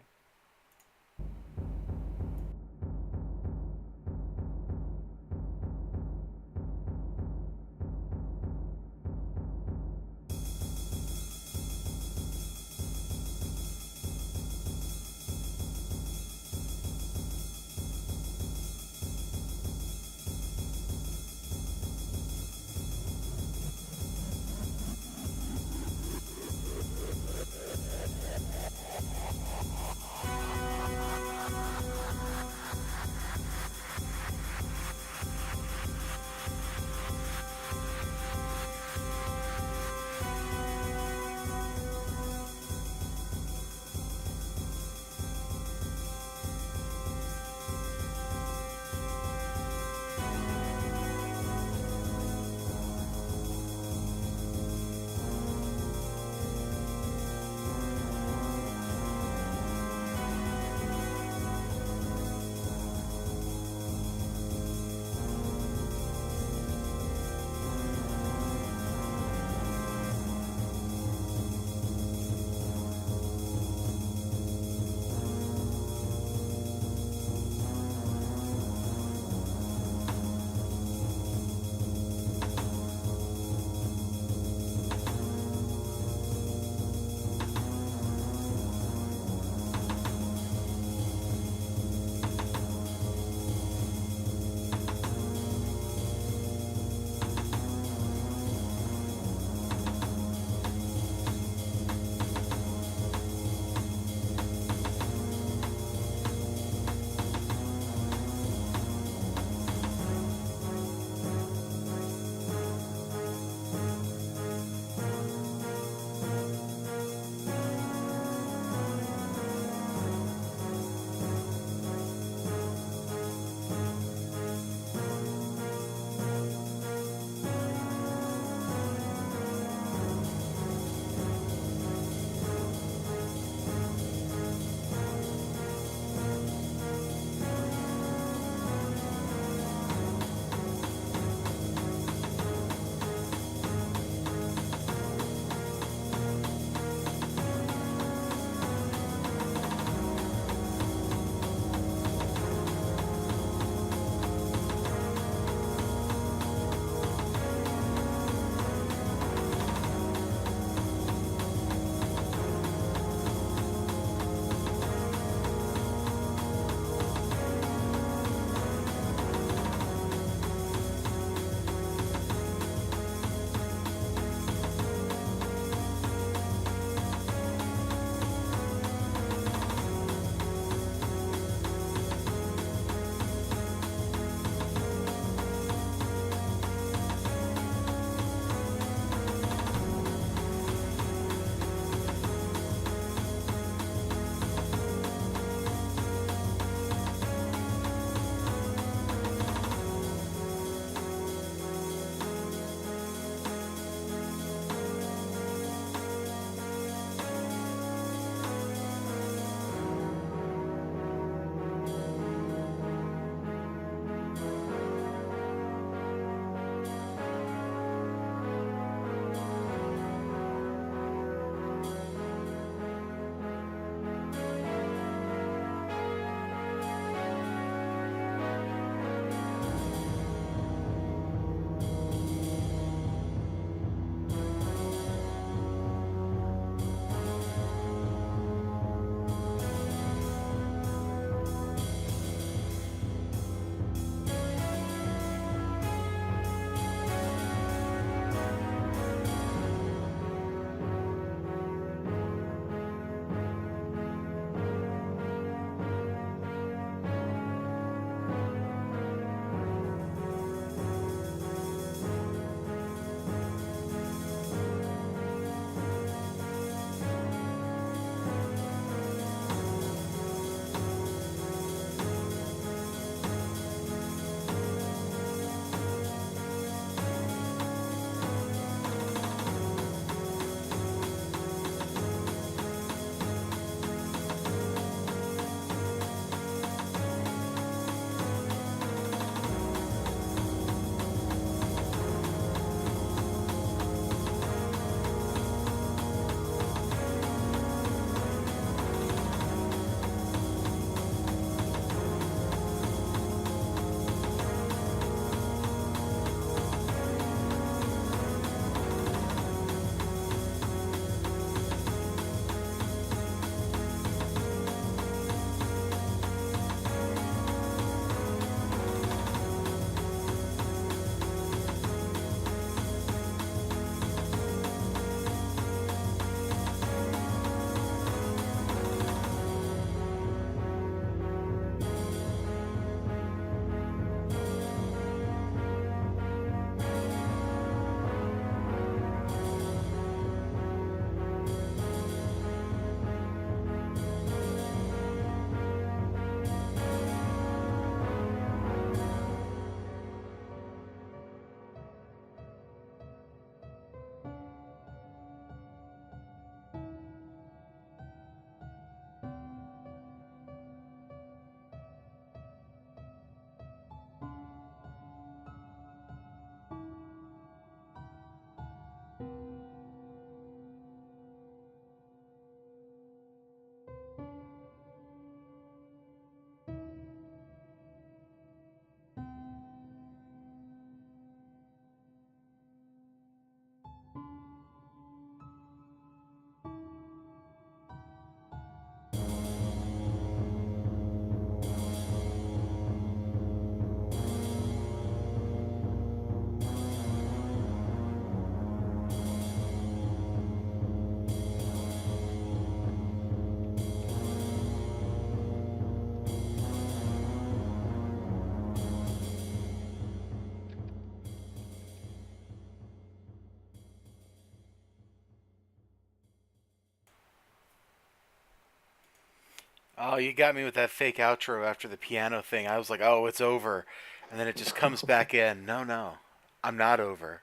S1: Oh, you got me with that fake outro after the piano thing. I was like, oh, it's over. And then it just comes back in. No, no. I'm not over.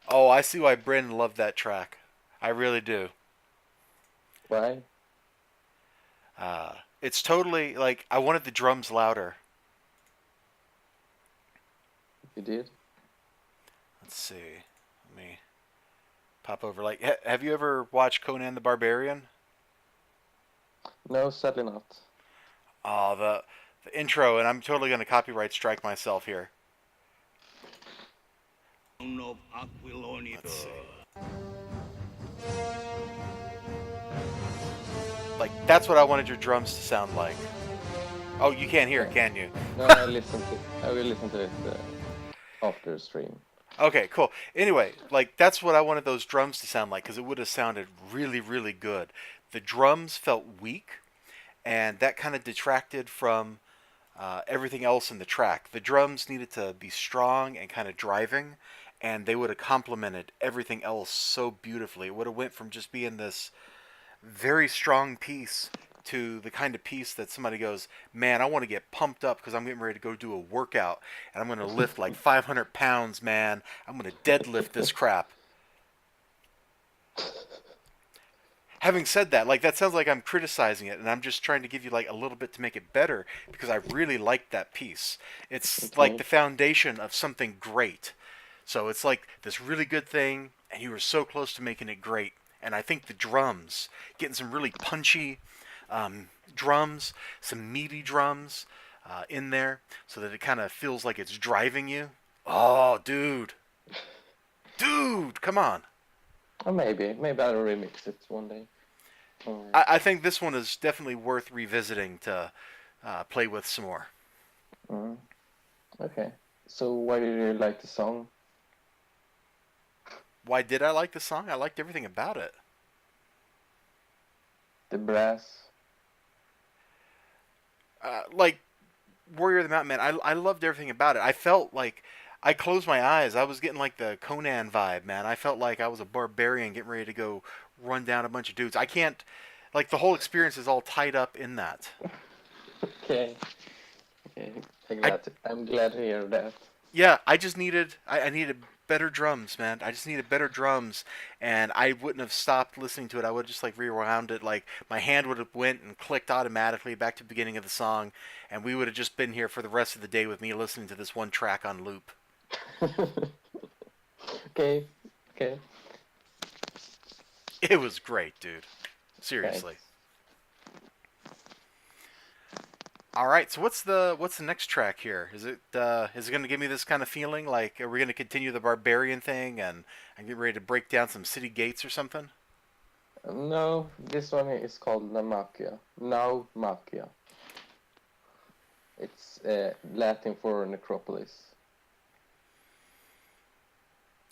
S1: Oh, I see why Brandon loved that track. I really do.
S2: Why?
S1: It's totally like I wanted the drums louder.
S2: You did?
S1: Let's see. Let me pop over. Like, have you ever watched Conan the Barbarian?
S2: No, sadly not.
S1: Oh, the intro, and I'm totally gonna copyright strike myself here. Let's see. Like that's what I wanted your drums to sound like. Oh, you can't hear it,
S2: Okay.
S1: can you?
S2: No, I will listen to it after stream.
S1: Okay, cool. Anyway, like that's what I wanted those drums to sound like because it would have sounded really, really good. The drums felt weak, and that kind of detracted from everything else in the track. The drums needed to be strong and kind of driving, and they would have complemented everything else so beautifully. It would have went from just being this very strong piece to the kind of piece that somebody goes, man, I want to get pumped up because I'm getting ready to go do a workout and I'm going to lift like 500 pounds, man. I'm going to deadlift this crap. Having said that, like that sounds like I'm criticizing it, and I'm just trying to give you like a little bit to make it better because I really liked that piece. It's like
S2: Okay.
S1: the foundation of something great. So it's like this really good thing, and you were so close to making it great. And I think the drums, getting some really punchy drums, some meaty drums in there, so that it kind of feels like it's driving you. Oh, dude, come on.
S2: Or maybe I'll remix it one day.
S1: I think this one is definitely worth revisiting to play with some more.
S2: Mm, okay. So why did you like the song?
S1: Why did I like the song? I liked everything about it.
S2: The brass?
S1: Like Warrior of the Mountain Man, I loved everything about it. I felt like I closed my eyes. I was getting like the Conan vibe, man. I felt like I was a barbarian getting ready to go run down a bunch of dudes. I can't, like, the whole experience is all tied up in that.
S2: Okay. Okay.
S1: I
S2: I'm glad to hear that.
S1: Yeah, I just needed I needed better drums, man. I just needed better drums, and I wouldn't have stopped listening to it. I would just like rewound it, like my hand would have went and clicked automatically back to the beginning of the song, and we would have just been here for the rest of the day with me listening to this one track on loop.
S2: Okay. Okay.
S1: It was great, dude. Seriously.
S2: Thanks.
S1: All right, so what's the next track here? Is it going to give me this kind of feeling like are we going to continue the barbarian thing and get ready to break down some city gates or something?
S2: No, this one is called Namakia. Naumakia. It's Latin for necropolis.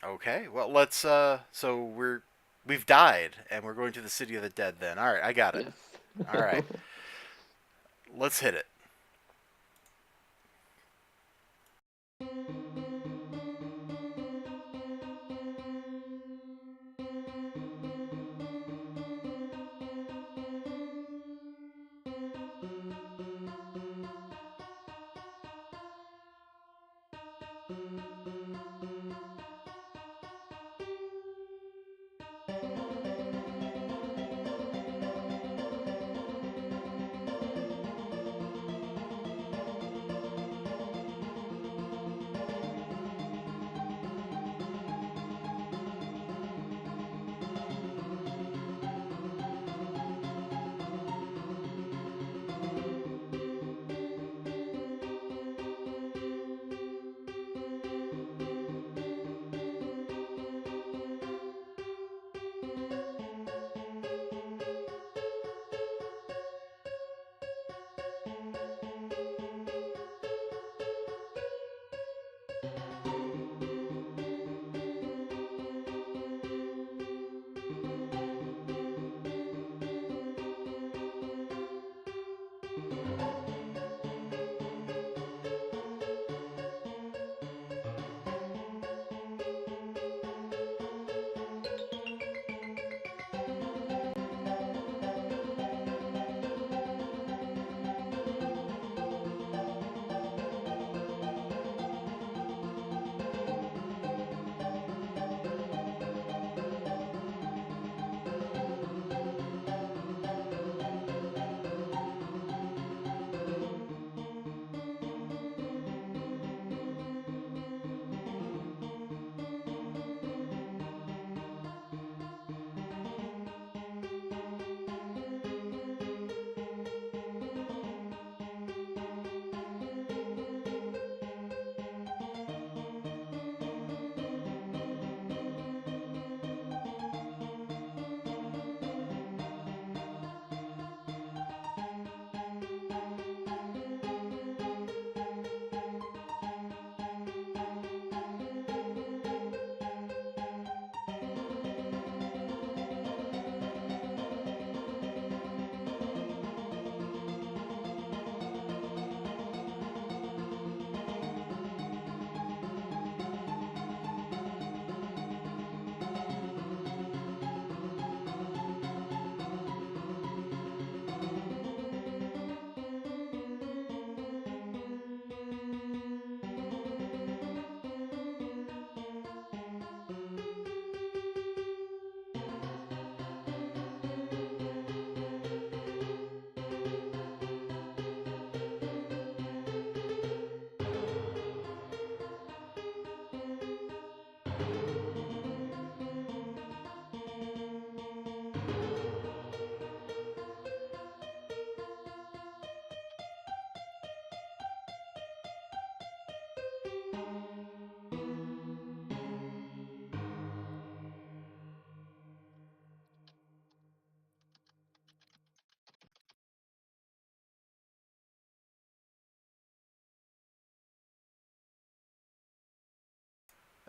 S1: Okay, well let's so we've died and we're going to the city of the dead then. All right, I got it.
S2: Yes.
S1: All right. Let's hit it.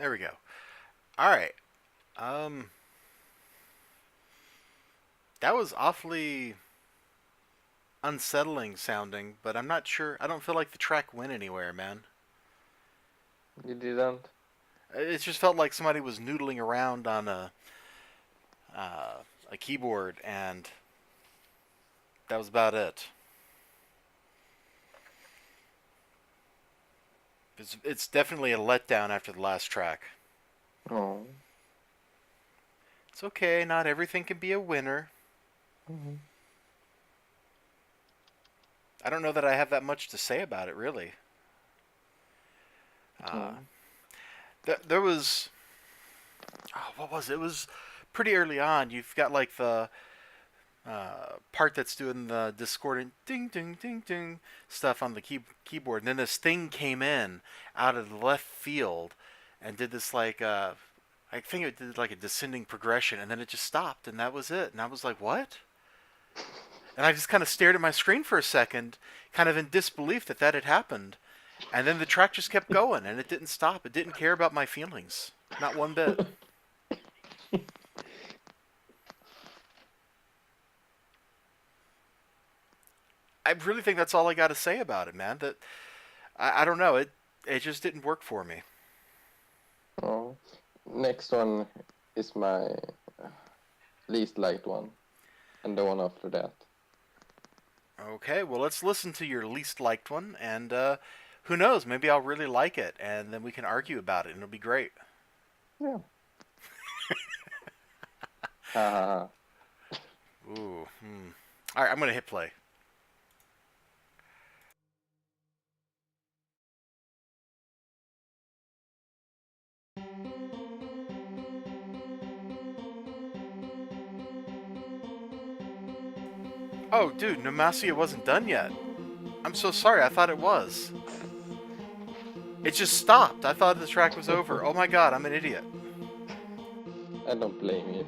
S1: There we go. All right. Um, that was awfully unsettling sounding, but I'm not sure. I don't feel like the track went anywhere, man.
S2: You didn't?
S1: It just felt like somebody was noodling around on a keyboard, and that was about it. It's definitely a letdown after the last track.
S2: Oh.
S1: It's okay. Not everything can be a winner.
S2: Mm-hmm.
S1: I don't know that I have that much to say about it, really. Uh,
S2: Oh.
S1: there was, oh, what was it? It was pretty early on. You've got like the part that's doing the discordant ding ding ding ding stuff on the keyboard, and then this thing came in out of the left field and did this like I think it did like a descending progression, and then it just stopped, and that was it. And I was like, what? And I just kind of stared at my screen for a second, kind of in disbelief that that had happened. And then the track just kept going, and it didn't stop. It didn't care about my feelings, not one bit. I really think that's all I got to say about it, man. That I don't know. It just didn't work for me.
S2: Oh. Next one is my least liked one, and the one after that.
S1: Okay, well, let's listen to your least liked one, and who knows? Maybe I'll really like it, and then we can argue about it, and it'll be great.
S2: Yeah. Ha
S1: Ooh. All right, I'm gonna hit play. Oh, dude, Namasia wasn't done yet. I'm so sorry. I thought it was. It just stopped. I thought the track was over. Oh my god, I'm an idiot.
S2: I don't blame you.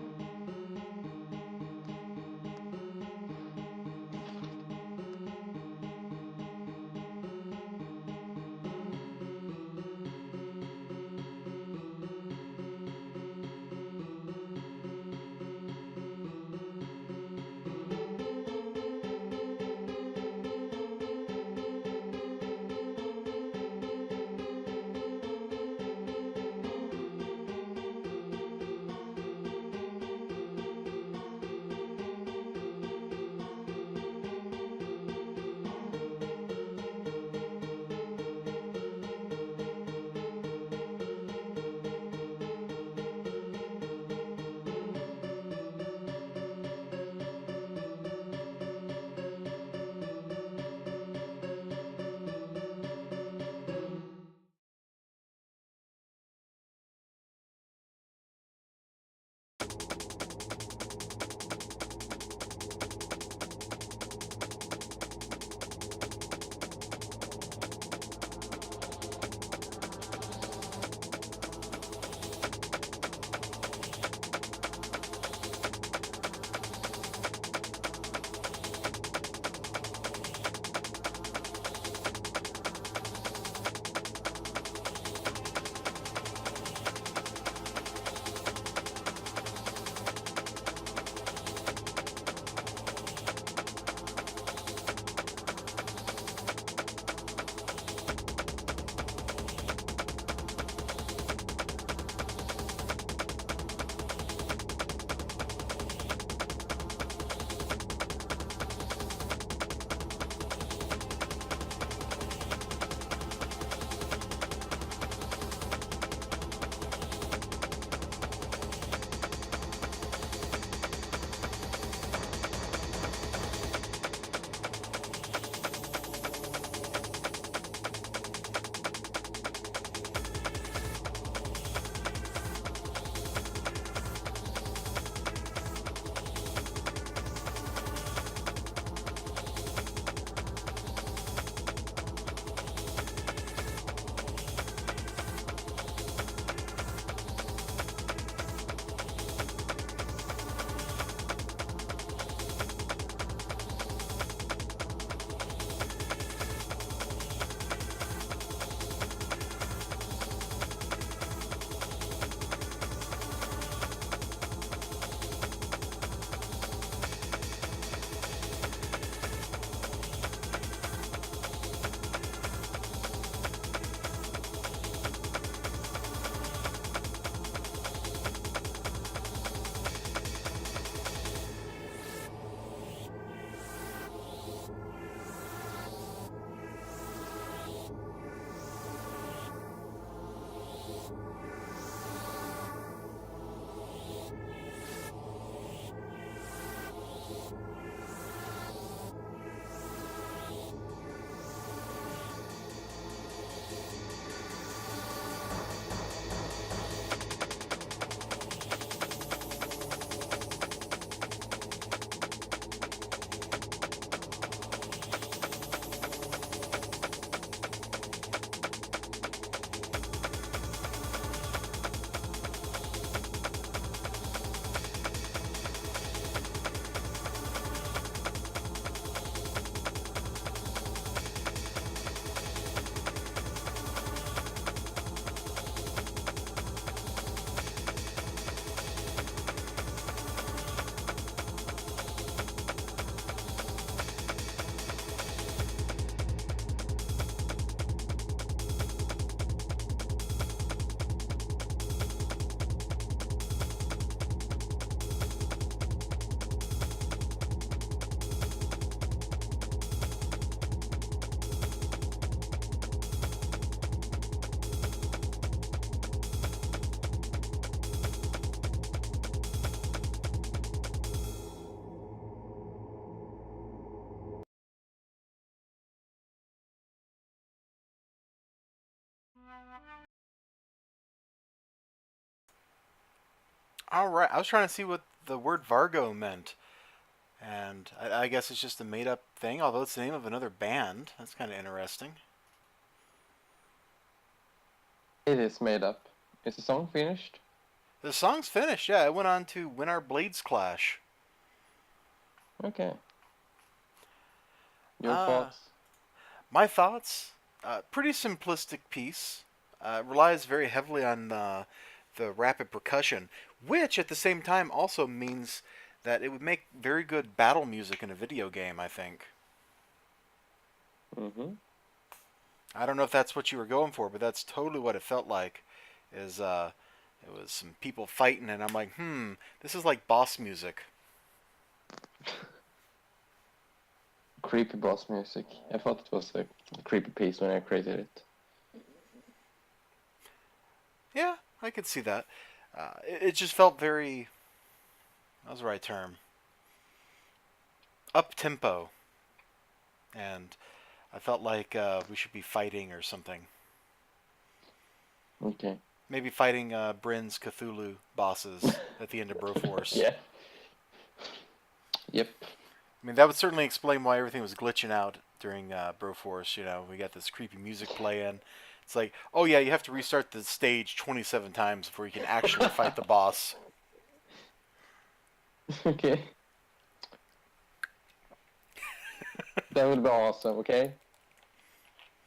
S1: All right. I was trying to see what the word Vargo meant, and I guess it's just a made-up thing. Although it's the name of another band. That's kind of interesting.
S2: It is made up. Is the song finished?
S1: The song's finished. Yeah, it went on to When Our Blades Clash.
S2: Okay. Your
S1: Uh,
S2: thoughts?
S1: my thoughts. Pretty simplistic piece. Relies very heavily on the rapid percussion, which at the same time also means that it would make very good battle music in a video game, I think.
S2: Mm-hmm.
S1: I don't know if that's what you were going for, but that's totally what it felt like. Is it was some people fighting, and I'm like, this is like boss music.
S2: Creepy boss music. I thought it was a creepy piece when I created it.
S1: Yeah, I could see that. It just felt very. That was the right term. Up tempo, and I felt like we should be fighting or something.
S2: Okay.
S1: Maybe fighting Bryn's Cthulhu bosses at the end of Broforce.
S2: Yeah. Yep.
S1: I mean, that would certainly explain why everything was glitching out during Broforce. You know, we got this creepy music playing. It's like, oh yeah, you have to restart the stage 27 times before you can actually fight the boss.
S2: Okay. That would be awesome, okay?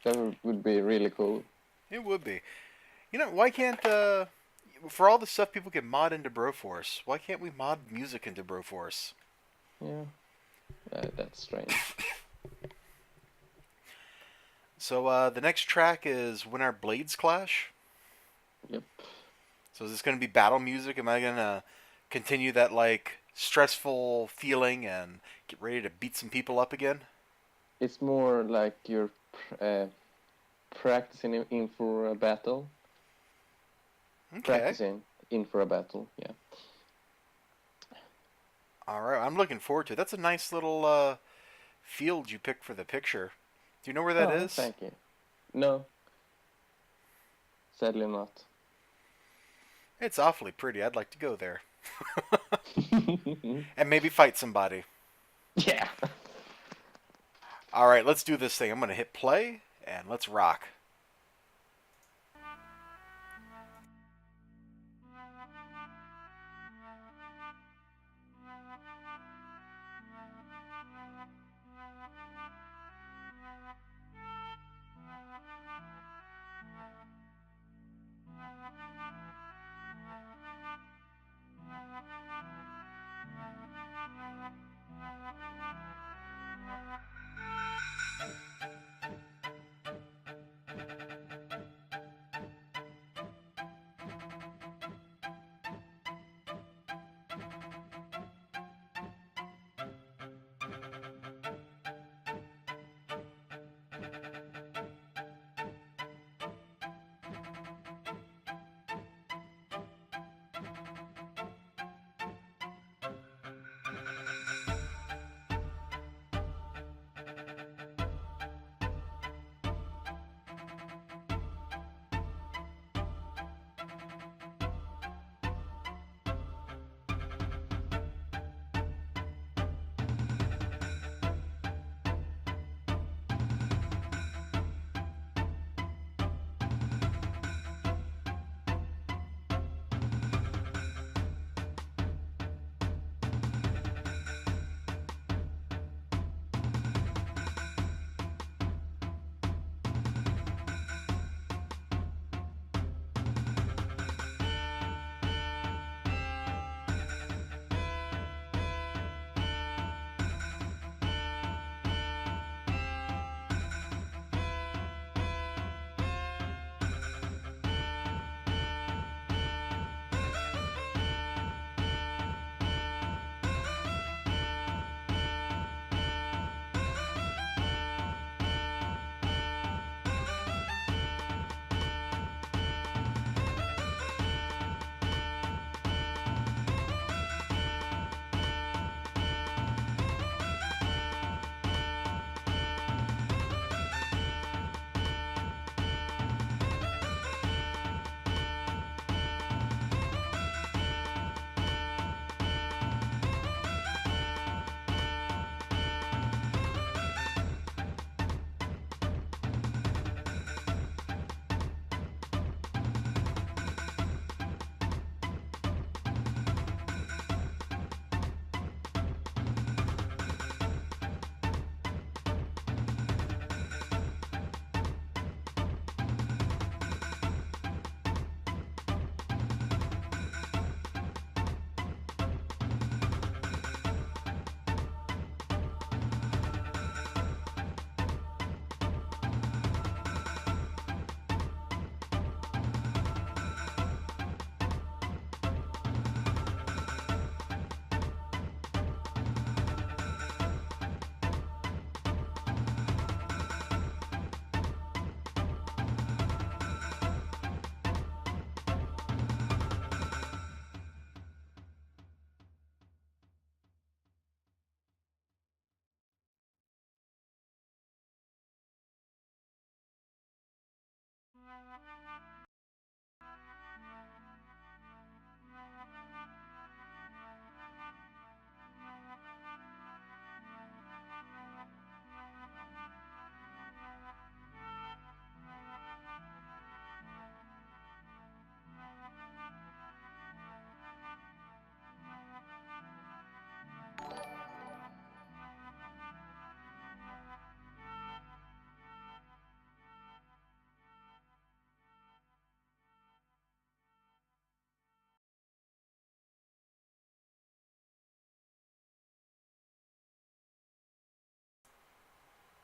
S2: That would be really cool.
S1: It would be. You know, why can't for all the stuff people can mod into Broforce, why can't we mod music into Broforce?
S2: Yeah. That's strange.
S1: So the next track is When Our Blades Clash.
S2: Yep.
S1: So is this going to be battle music? Am I going to continue that like stressful feeling and get ready to beat some people up again?
S2: It's more like you're uh, practicing in for a battle.
S1: Okay.
S2: Practicing in for a battle, yeah.
S1: All right. I'm looking forward to it. That's a nice little field you picked for the picture. Do you know where that
S2: Oh,
S1: is?
S2: thank you. No, sadly not.
S1: It's awfully pretty. I'd like to go there. And maybe fight somebody.
S2: Yeah.
S1: All right, let's do this thing. I'm going to hit play and let's rock.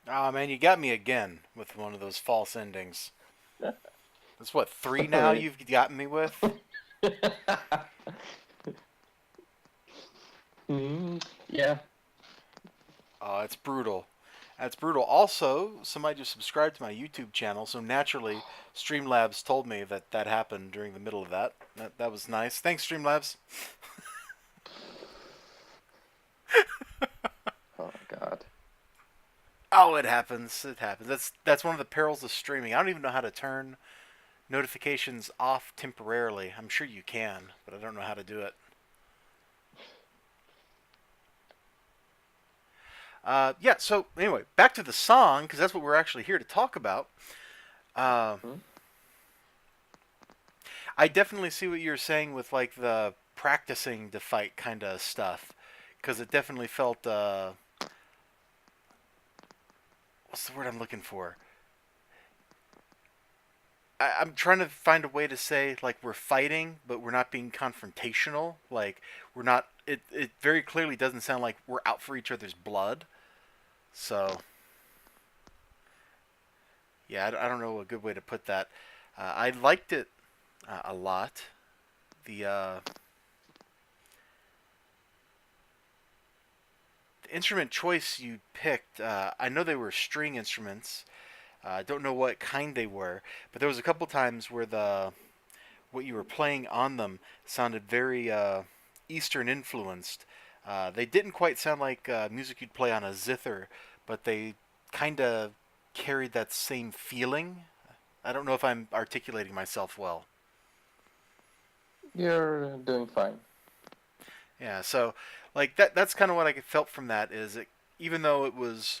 S1: Oh man, you got me again with one of those false endings. That's what, three now
S2: Sorry.
S1: you've gotten me with?
S2: Yeah.
S1: Oh, it's brutal. That's brutal. Also, somebody just subscribed to my YouTube channel, so naturally, Streamlabs told me that that happened during the middle of that. That was nice. Thanks, Streamlabs.
S2: Oh God.
S1: Oh, it happens. It happens. That's one of the perils of streaming. I don't even know how to turn notifications off temporarily. I'm sure you can, but I don't know how to do it. Yeah. So anyway, back to the song because that's what we're actually here to talk about. Uh,
S2: Hmm?
S1: I definitely see what you're saying with like the practicing to fight kind of stuff, because it definitely felt what's the word I'm looking for? I'm trying to find a way to say like we're fighting, but we're not being confrontational. Like we're not. It very clearly doesn't sound like we're out for each other's blood. So yeah, I don't know a good way to put that. I liked it a lot. The instrument choice you picked, I know they were string instruments. I don't know what kind they were, but there was a couple times where the what you were playing on them sounded very Eastern influenced. They didn't quite sound like music you'd play on a zither, but they kind of carried that same feeling. I don't know if I'm articulating myself well.
S2: You're doing fine.
S1: Yeah, so like that's kind of what I felt from that is it, even though it was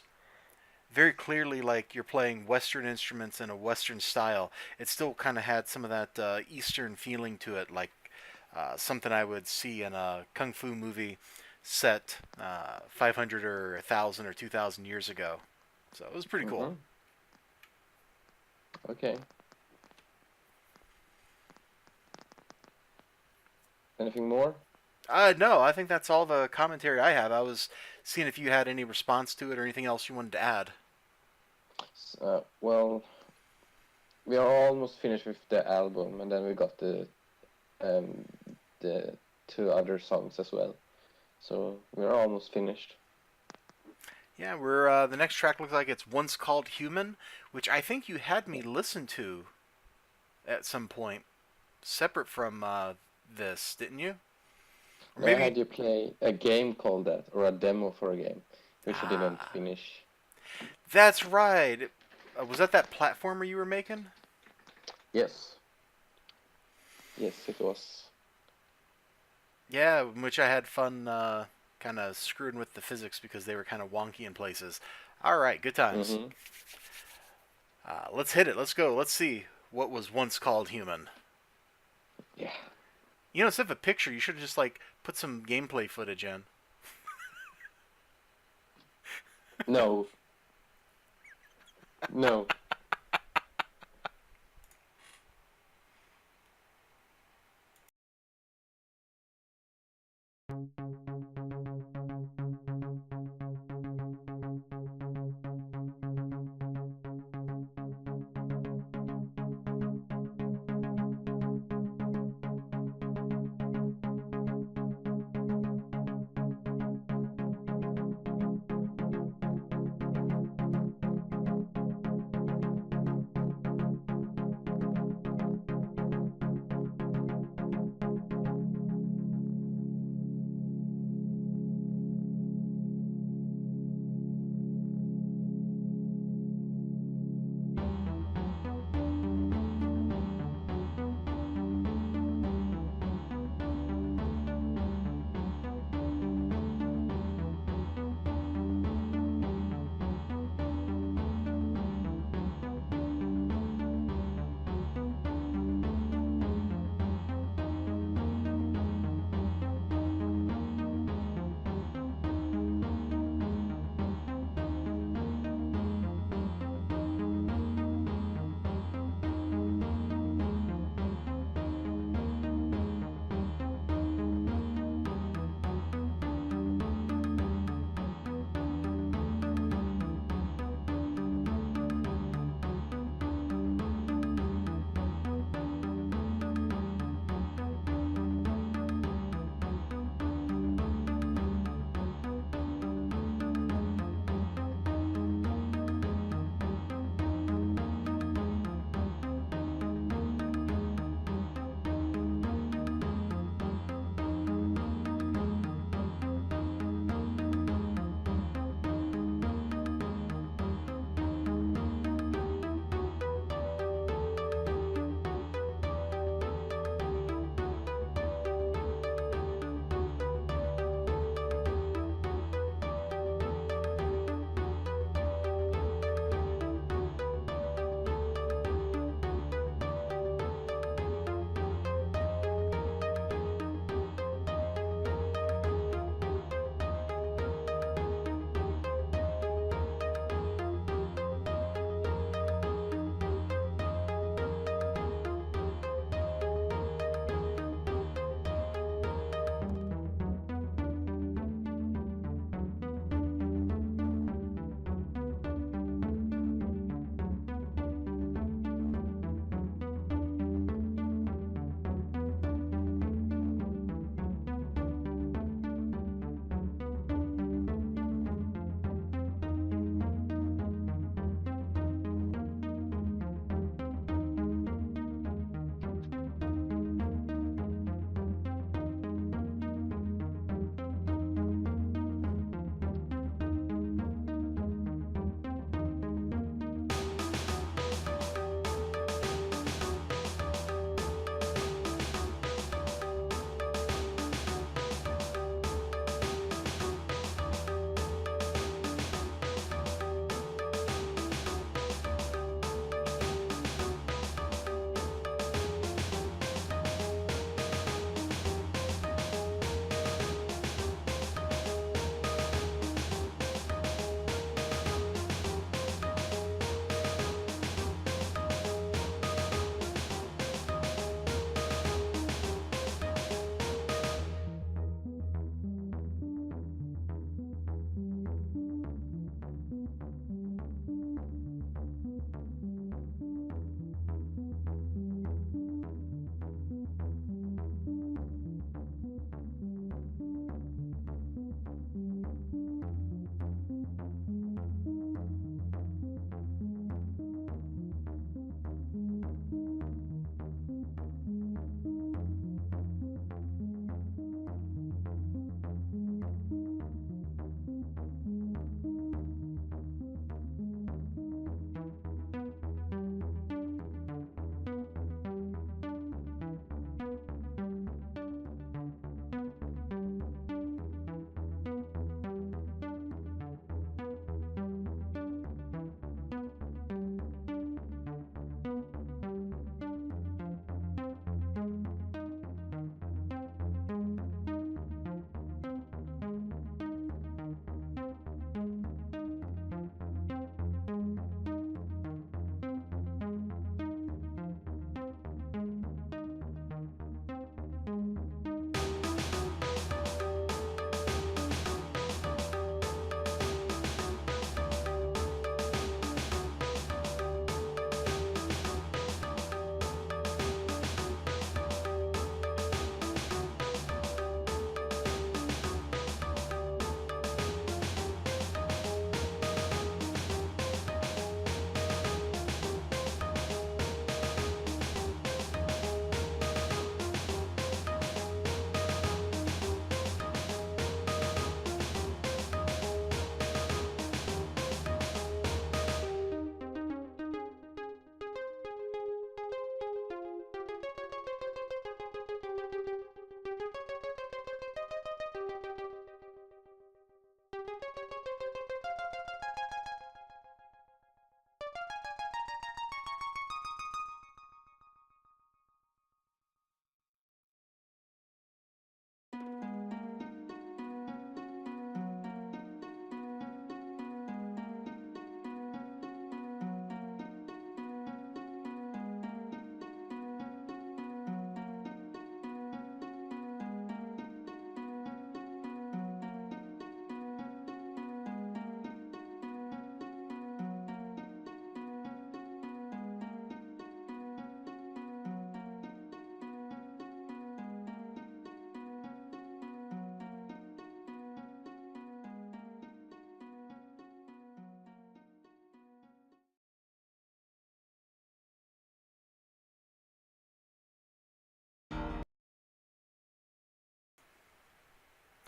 S1: very clearly like you're playing Western instruments in a Western style, it still kind of had some of that Eastern feeling to it, like something I would see in a kung fu movie set 500 or 1,000 or 2,000 years ago. So it was pretty cool.
S2: Mm-hmm. Okay. Anything more?
S1: No, I think that's all the commentary I have. I was seeing if you had any response to it or anything else you wanted to add.
S2: Well, we are almost finished with the album, and then we got um the two other songs as well. So we're almost finished.
S1: Yeah, we're the next track looks like it's Once Called Human, which I think you had me
S2: Yeah.
S1: listen to at some point, separate from this, didn't you? Or
S2: Now I
S1: maybe.
S2: had you play a game called that, or a demo for a game, which you didn't
S1: Ah,
S2: finish.
S1: that's right. Was that platformer you were making?
S2: Yes. Yes, it was.
S1: Yeah, in which I had fun kind of screwing with the physics because they were kind of wonky in places. All right, good times.
S2: Mm-hmm.
S1: Let's hit it. Let's go. Let's see what was once called human.
S2: Yeah.
S1: You know, instead of a picture, you should have just like put some gameplay footage in.
S2: No. No.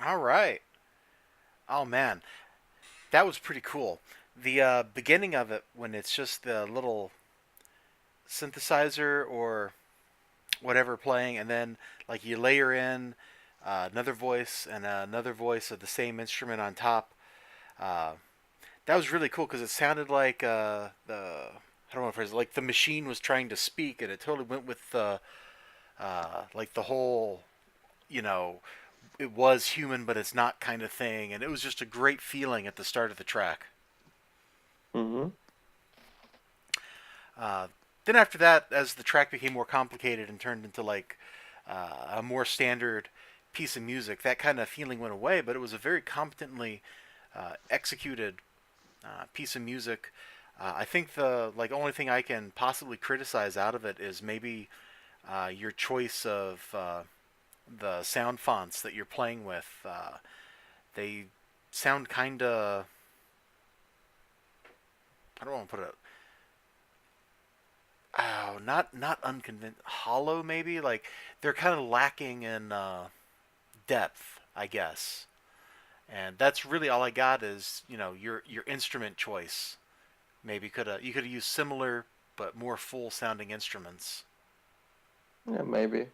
S1: All right. Oh man, that was pretty cool. The beginning of it, when it's just the little synthesizer or whatever playing, and then like you layer in another voice and another voice of the same instrument on top. Uh, that was really cool because it sounded like the I don't know if it's like the machine was trying to speak, and it totally went with the like the whole you know it was human but it's not kind of thing, and it was just a great feeling at the start of the track.
S2: Mm-hmm.
S1: Uh, then after that, as the track became more complicated and turned into like a more standard piece of music, that kind of feeling went away. But it was a very competently executed piece of music. I think the like only thing I can possibly criticize out of it is maybe your choice of the sound fonts that you're playing with. They sound kind of I don't want to put it not unconvinced hollow maybe like they're kind of lacking in depth I guess, and that's really all I got is your instrument choice. Maybe you could have used similar but more full sounding instruments.
S2: Yeah, maybe.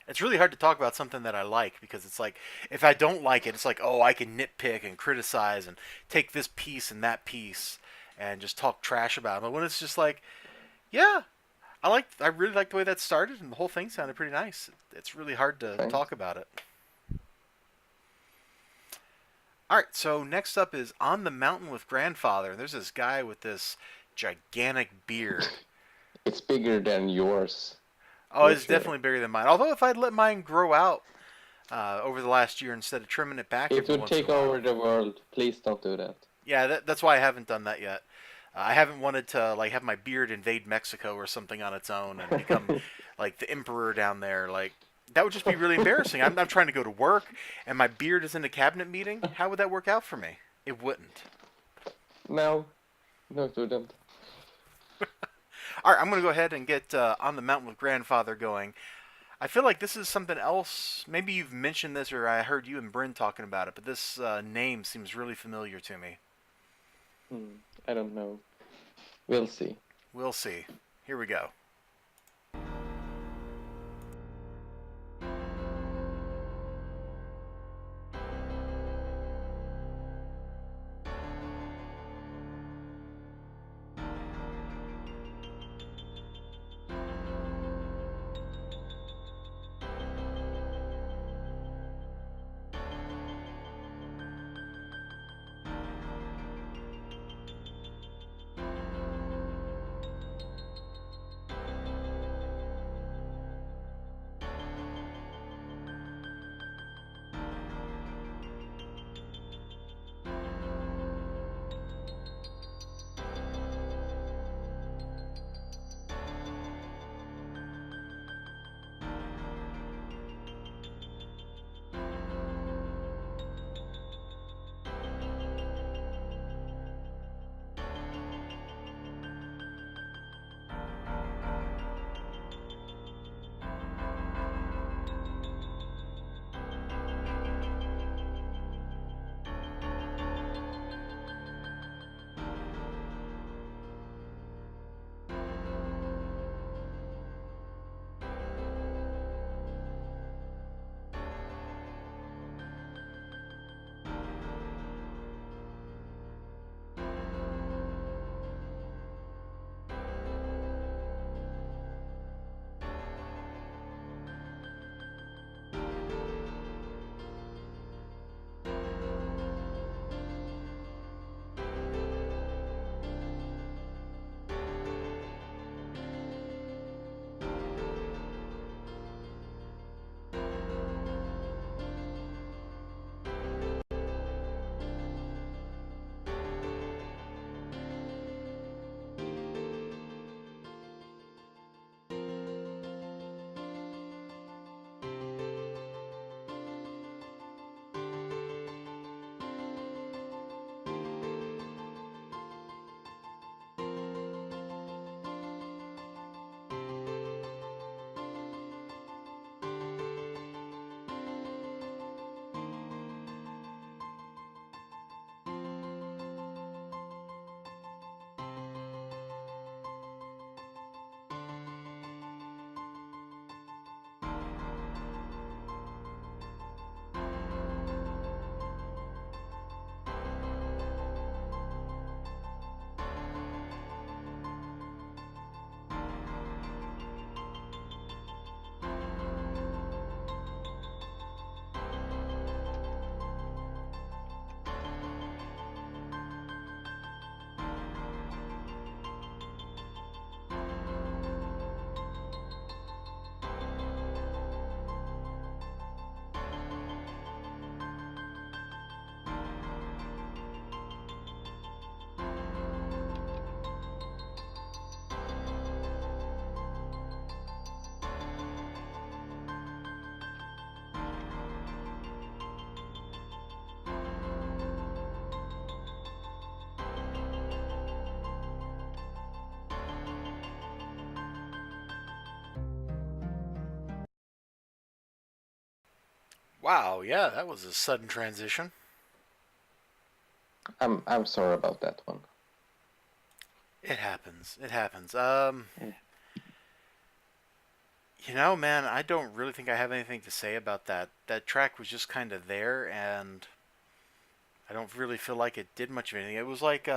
S1: It's really hard to talk about something that I like because it's like if I don't like it, it's like oh I can nitpick and criticize and take this piece and that piece and just talk trash about it. But when it's just like yeah, I really like the way that started and the whole thing sounded pretty nice. It's really hard to
S2: Thanks.
S1: talk about it. All right, so next up is On the Mountain with Grandfather. There's this guy with this gigantic beard.
S2: It's bigger than yours,
S1: Oh,
S2: for
S1: it's
S2: sure.
S1: definitely bigger than mine. Although if I'd let mine grow out over the last year instead of trimming it back
S2: It
S1: every
S2: would
S1: once in
S2: take
S1: a while.
S2: over the world. Please don't do that.
S1: Yeah, that's why I haven't done that yet. I haven't wanted to like have my beard invade Mexico or something on its own and become like the emperor down there. Like that would just be really embarrassing. I'm trying to go to work and my beard is in a cabinet meeting. How would that work out for me? It wouldn't.
S2: No, no, it wouldn't.
S1: All right, I'm going to go ahead and get On the Mountain with Grandfather going. I feel like this is something else. Maybe you've mentioned this, or I heard you and Bryn talking about it, but this name seems really familiar to me.
S2: I don't know. We'll see.
S1: We'll see. Here we go. Wow, yeah, that was a sudden transition.
S2: I'm sorry about that one.
S1: It happens. It happens.
S2: Mm.
S1: Man, I don't really think I have anything to say about that. That track was just kind of there, and I don't really feel like it did much of anything. It was like,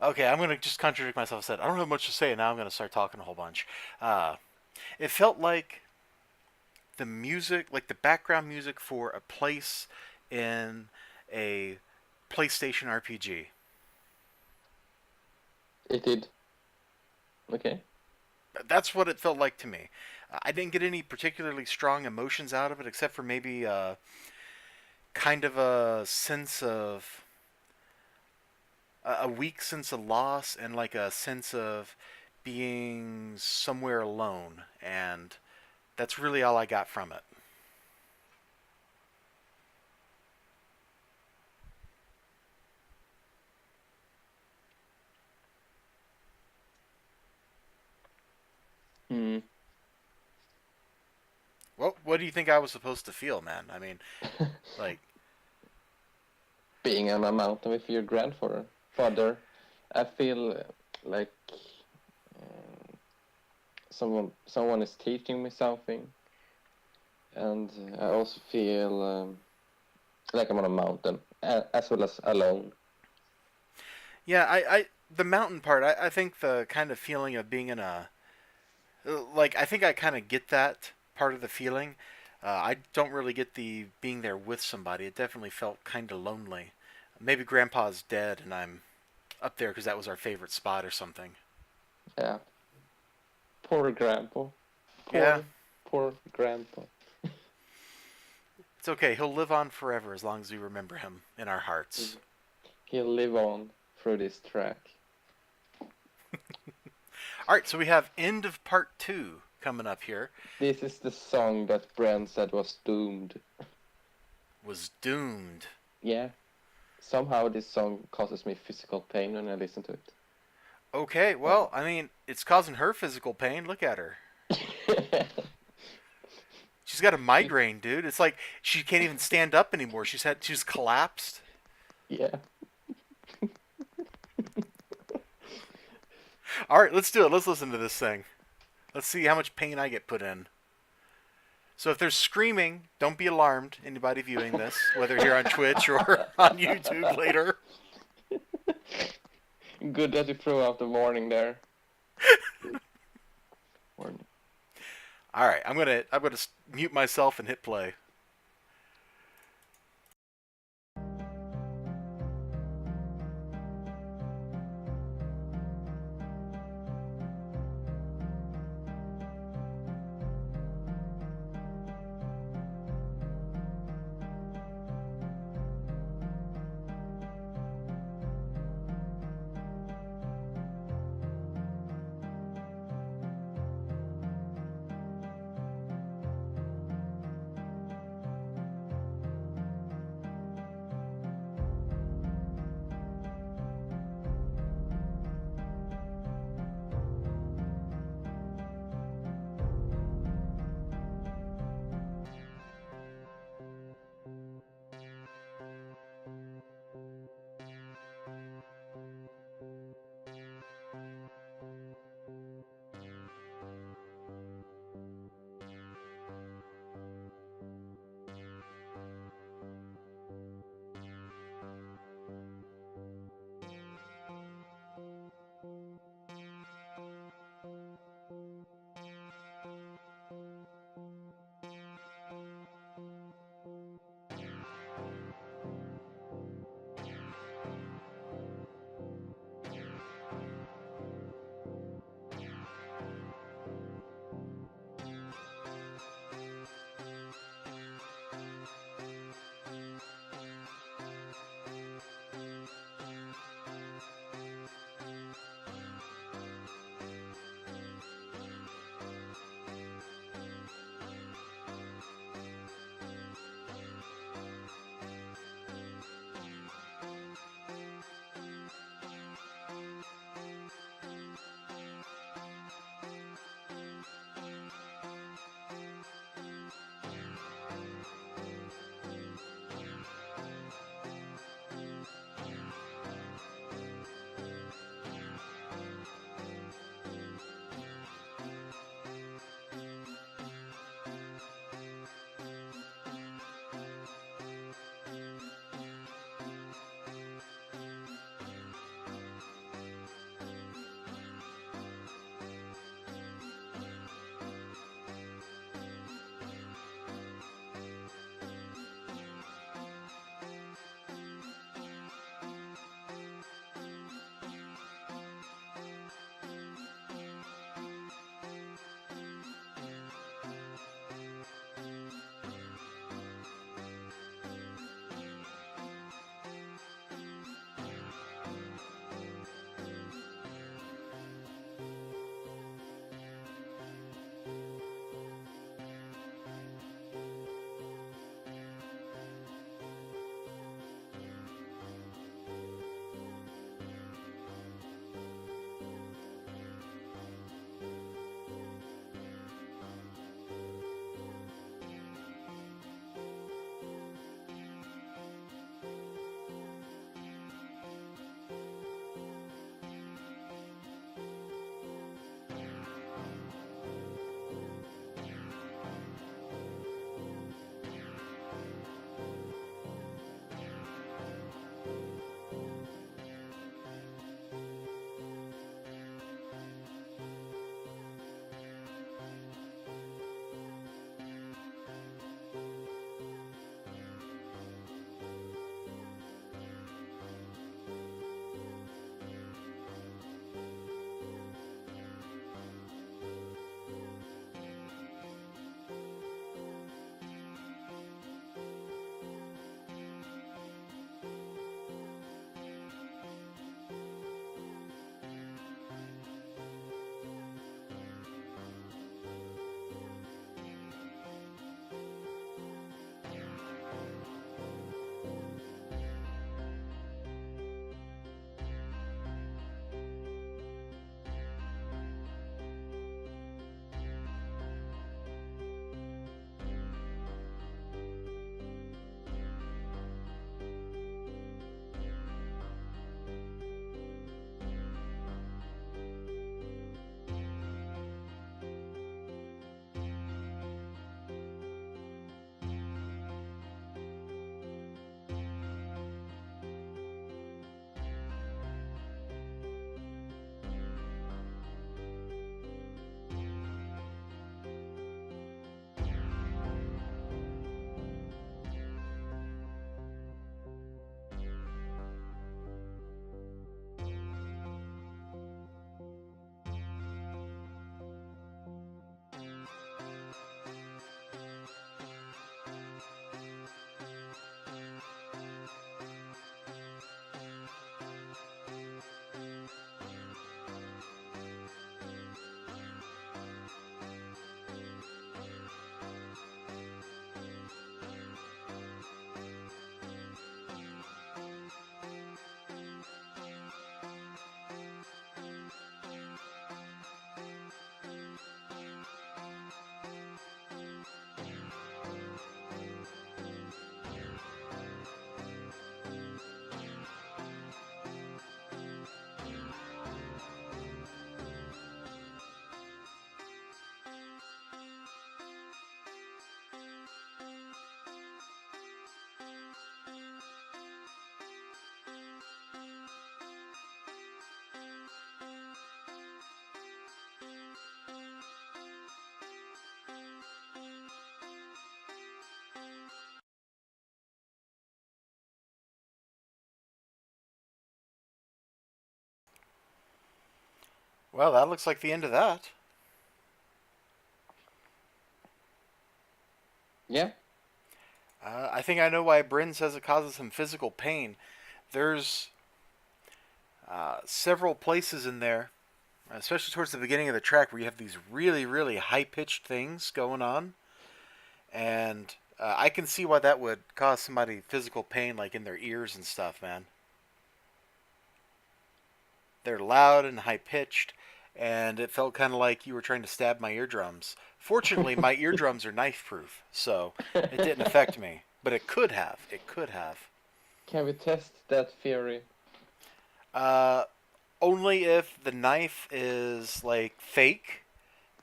S1: okay, I'm gonna just contradict myself. I said I don't have much to say, and now I'm gonna start talking a whole bunch. Uh, it felt like the music, like the background music for a place in a PlayStation RPG.
S2: It did. Okay.
S1: That's what it felt like to me. I didn't get any particularly strong emotions out of it, except for maybe kind of a sense of a weak sense of loss and like a sense of being somewhere alone, and that's really all I got from it.
S2: Hmm.
S1: What do you think I was supposed to feel, man? I mean, like,
S2: Being on a mountain with your grandfather, I feel like um, someone is teaching me something, and I also feel like I'm on a mountain, as well as alone.
S1: yeah, I the mountain part. I think the kind of feeling of being in a like I think I kind of get that part of the feeling. I don't really get the being there with somebody. It definitely felt kind of lonely. Maybe Grandpa's dead and I'm up there because that was our favorite spot or something.
S2: Yeah, poor grandpa.
S1: Yeah,
S2: Poor grandpa.
S1: it's okay. He'll live on forever as long as we remember him in our hearts.
S2: Mm. He'll live on through this track.
S1: All right, so we have end of part two coming up here.
S2: This is the song that Brent said was doomed.
S1: Was doomed.
S2: Yeah, somehow this song causes me physical pain when I listen to
S1: Okay, well, I mean, it's causing her physical pain. Look at her.
S2: it.
S1: She's got a migraine, dude. It's like she can't even stand up anymore. She's collapsed.
S2: Yeah.
S1: All right, let's do it. Let's listen to this thing. Let's see how much pain I get put in. So if there's screaming, don't be alarmed. Anybody viewing this, whether here on Twitch or on YouTube later.
S2: Good that you threw out the warning there. Warning.
S1: All right, I'm gonna mute myself and hit play. Well, that looks like the end of that.
S2: Yeah.
S1: I think I know why Bryn says it causes him physical pain. There's several places in there, especially towards the beginning of the track, where you have these really, really high pitched things going on. And I can see why that would cause somebody physical pain, like in their ears and stuff, man. They're loud and high pitched, and it felt kind of like you were trying to stab my eardrums. Fortunately, my eardrums are knife proof, so it didn't affect me. But it could have. It could have.
S2: Can we test that theory?
S1: Uh, Only if the knife is like fake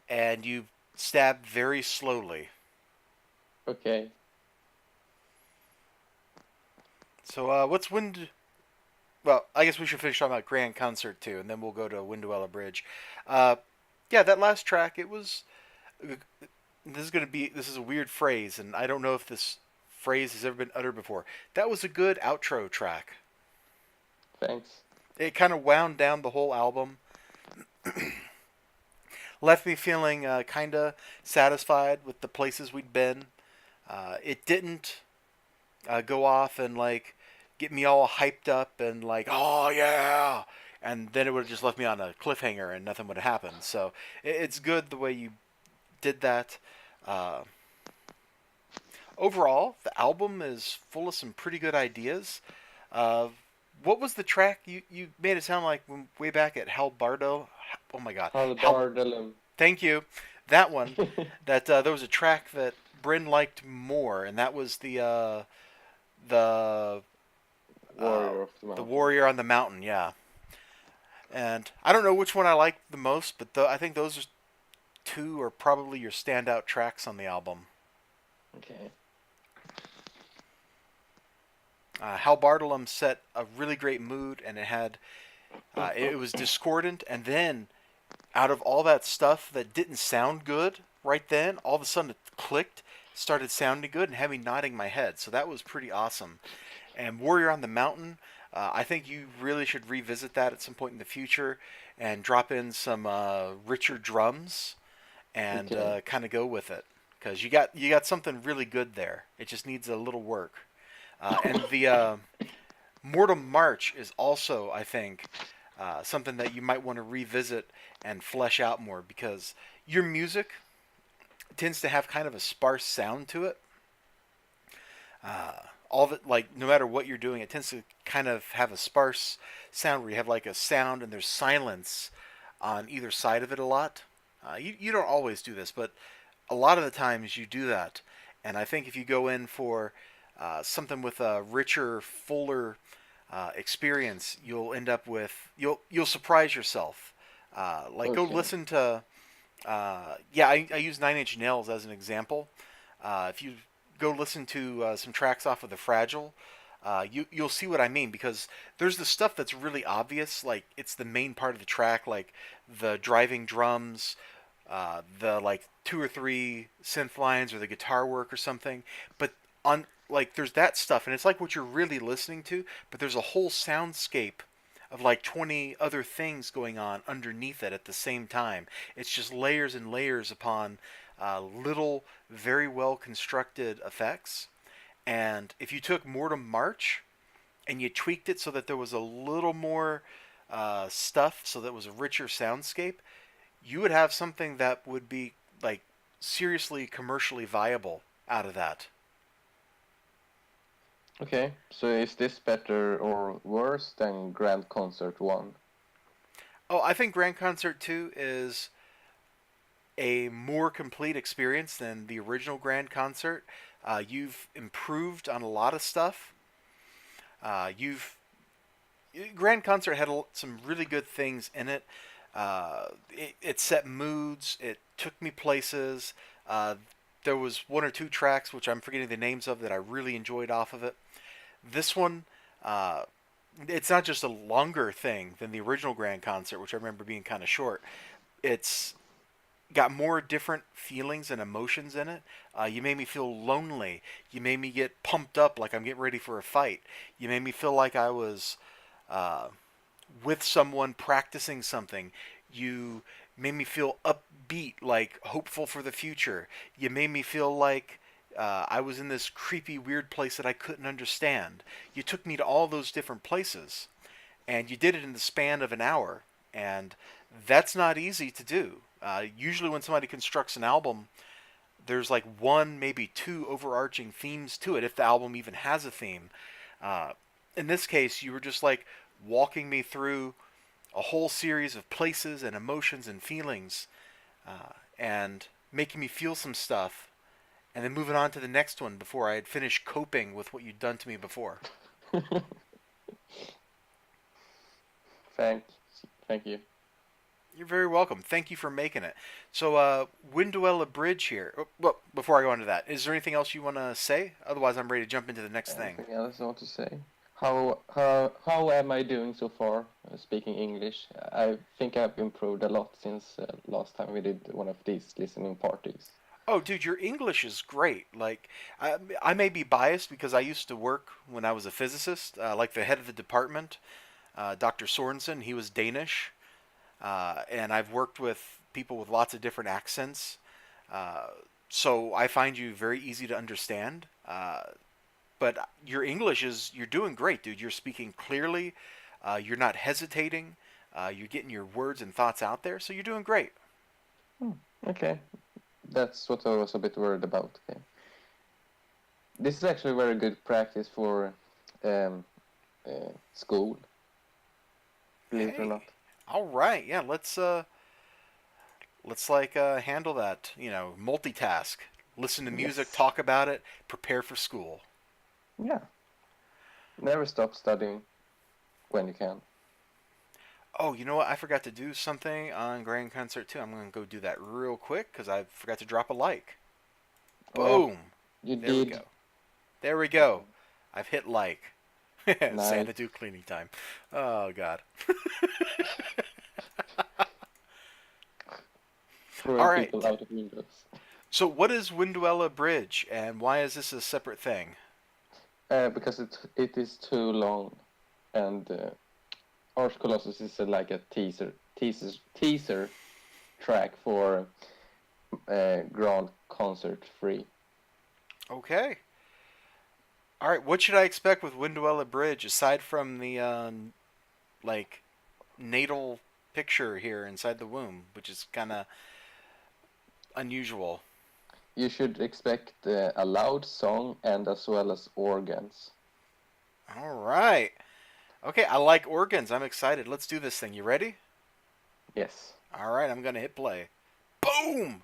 S1: and you stab very slowly.
S2: Okay.
S1: So, what's Wind? Well, I guess we should finish talking about Grand Concert too, and then we'll go to Winduella Bridge. Uh, yeah, that last track, it was. This is a weird phrase, and I don't know if this phrase has ever been uttered before. That was a good outro track.
S2: Thanks.
S1: It kind of wound down the whole album, left me feeling kind of satisfied with the places we'd been. It didn't go off and like get me all hyped up and like, oh yeah, and then it would have just left me on a cliffhanger and nothing would have happened. So it's good the way you did that. Uh, Overall, the album is full of some pretty good ideas. Uh, what was the track you made it sound like way back at Hal Bardo? Oh my God, Hal!
S2: Halbardalum.
S1: Thank you. That one. That there was a track that Bryn liked more, and that was the uh,
S2: Warrior of the
S1: the
S2: Mountain.
S1: Warrior on the Mountain. Yeah, and I don't know which one I liked the most, but I think those are two are probably your standout tracks on the album.
S2: Okay.
S1: Hal Bartolum set a really great mood, and it was discordant, and then out of all that stuff that didn't sound good right then, all of a sudden it clicked, started sounding good, and had me nodding my head. So that was pretty awesome. And Warrior on the Mountain, I think you really should revisit that at some point in the future and drop in some richer drums and
S2: Okay.
S1: kind of go with it because you got something really good there. It just needs a little work. And the Mortem March is also, I think, something that you might want to revisit and flesh out more because your music tends to have kind of a sparse sound to it. Uh, all of it, like no matter what you're doing, it tends to kind of have a sparse sound where you have like a sound and there's silence on either side of it a lot. You don't always do this, but a lot of the times you do that. And I think if you go in for something with a richer, fuller experience, you'll end up with you'll surprise yourself. Like go
S2: Okay.
S1: listen to yeah, I use Nine Inch Nails as an example. If you go listen to some tracks off of the Fragile, you'll see what I mean because there's the stuff that's really obvious, like it's the main part of the track, like the driving drums, the like two or three synth lines or the guitar work or something. But on like there's that stuff, and it's like what you're really listening to, but there's a whole soundscape of like 20 other things going on underneath it at the same time. It's just layers and layers upon little, very well constructed effects. And if you took Mortem March and you tweaked it so that there was a little more stuff, so that it was a richer soundscape, you would have something that would be like seriously commercially viable out of that.
S2: Okay. So is this better or worse than Grand Concert 1?
S1: Oh, I think Grand Concert 2 is a more complete experience than the original Grand Concert. You've improved on a lot of stuff. You've Grand Concert had some really good things in it. It set moods. It took me places. Uh, there was one or two tracks which I'm forgetting the names of that I really enjoyed off of it. This one, uh, it's not just a longer thing than the original Grand Concert, which I remember being kind of short. It's got more different feelings and emotions in it. You made me feel lonely. You made me get pumped up like I'm getting ready for a fight. You made me feel like I was uh, with someone practicing something. You made me feel upbeat, like hopeful for the future. You made me feel like I was in this creepy, weird place that I couldn't understand. You took me to all those different places, and you did it in the span of an hour. And that's not easy to do. Usually, when somebody constructs an album, there's like one, maybe two overarching themes to it, if the album even has a theme. Uh, in this case, you were just like walking me through a whole series of places and emotions and feelings, and making me feel some stuff, and then moving on to the next one before I had finished coping with what you'd done to me before.
S2: thank, thank you.
S1: You're very welcome. Thank you for making it. So, Winduella Bridge here. Oh, well, before I go into that, is there anything else you want to say? Otherwise, I'm ready to jump into the next thing.
S2: Anything else I want to say? How am I doing so far? Speaking English, I think I've improved a lot since last time we did one of these listening parties.
S1: Oh, dude, your English is great. Like, I may be biased because I used to work when I was a physicist, like the head of the department, Dr. Sorensen. He was Danish, and I've worked with people with lots of different accents. Uh, so I find you very easy to understand. But your English is, you're doing great, dude. You're speaking clearly. You're not hesitating. You're getting your words and thoughts out there. So you're doing great.
S2: Hmm, okay, that's what I was a bit worried about. Okay. This is actually very good practice for school, believe it or
S1: Hey,
S2: not.
S1: all right, yeah. Let's like handle that. You know, multitask. Listen to music,
S2: Yes.
S1: talk about it, prepare for school.
S2: Yeah. Never stop studying when you can.
S1: Oh, you know what? I forgot to do something on Grand Concert 2. I'm gonna go do that real quick because I forgot to drop a like.
S2: Oh,
S1: Boom.
S2: you
S1: There we
S2: did.
S1: go. There we go. I've hit like.
S2: Nice.
S1: Xanadu cleaning time. Oh God. All
S2: Throwing people
S1: right.
S2: out of windows.
S1: So what is Winduella Bridge and why is this a separate thing?
S2: Because it is too long, and Arch Colossus is like a teaser track for Grand Concert 3.
S1: Okay. All right. What should I expect with Winduella Bridge aside from the like natal picture here inside the womb, which is kind of unusual.
S2: You should expect a loud song and as well as organs.
S1: All right. Okay, I like organs. I'm excited. Let's do this thing. You ready?
S2: Yes.
S1: All right, I'm going to hit play. Boom!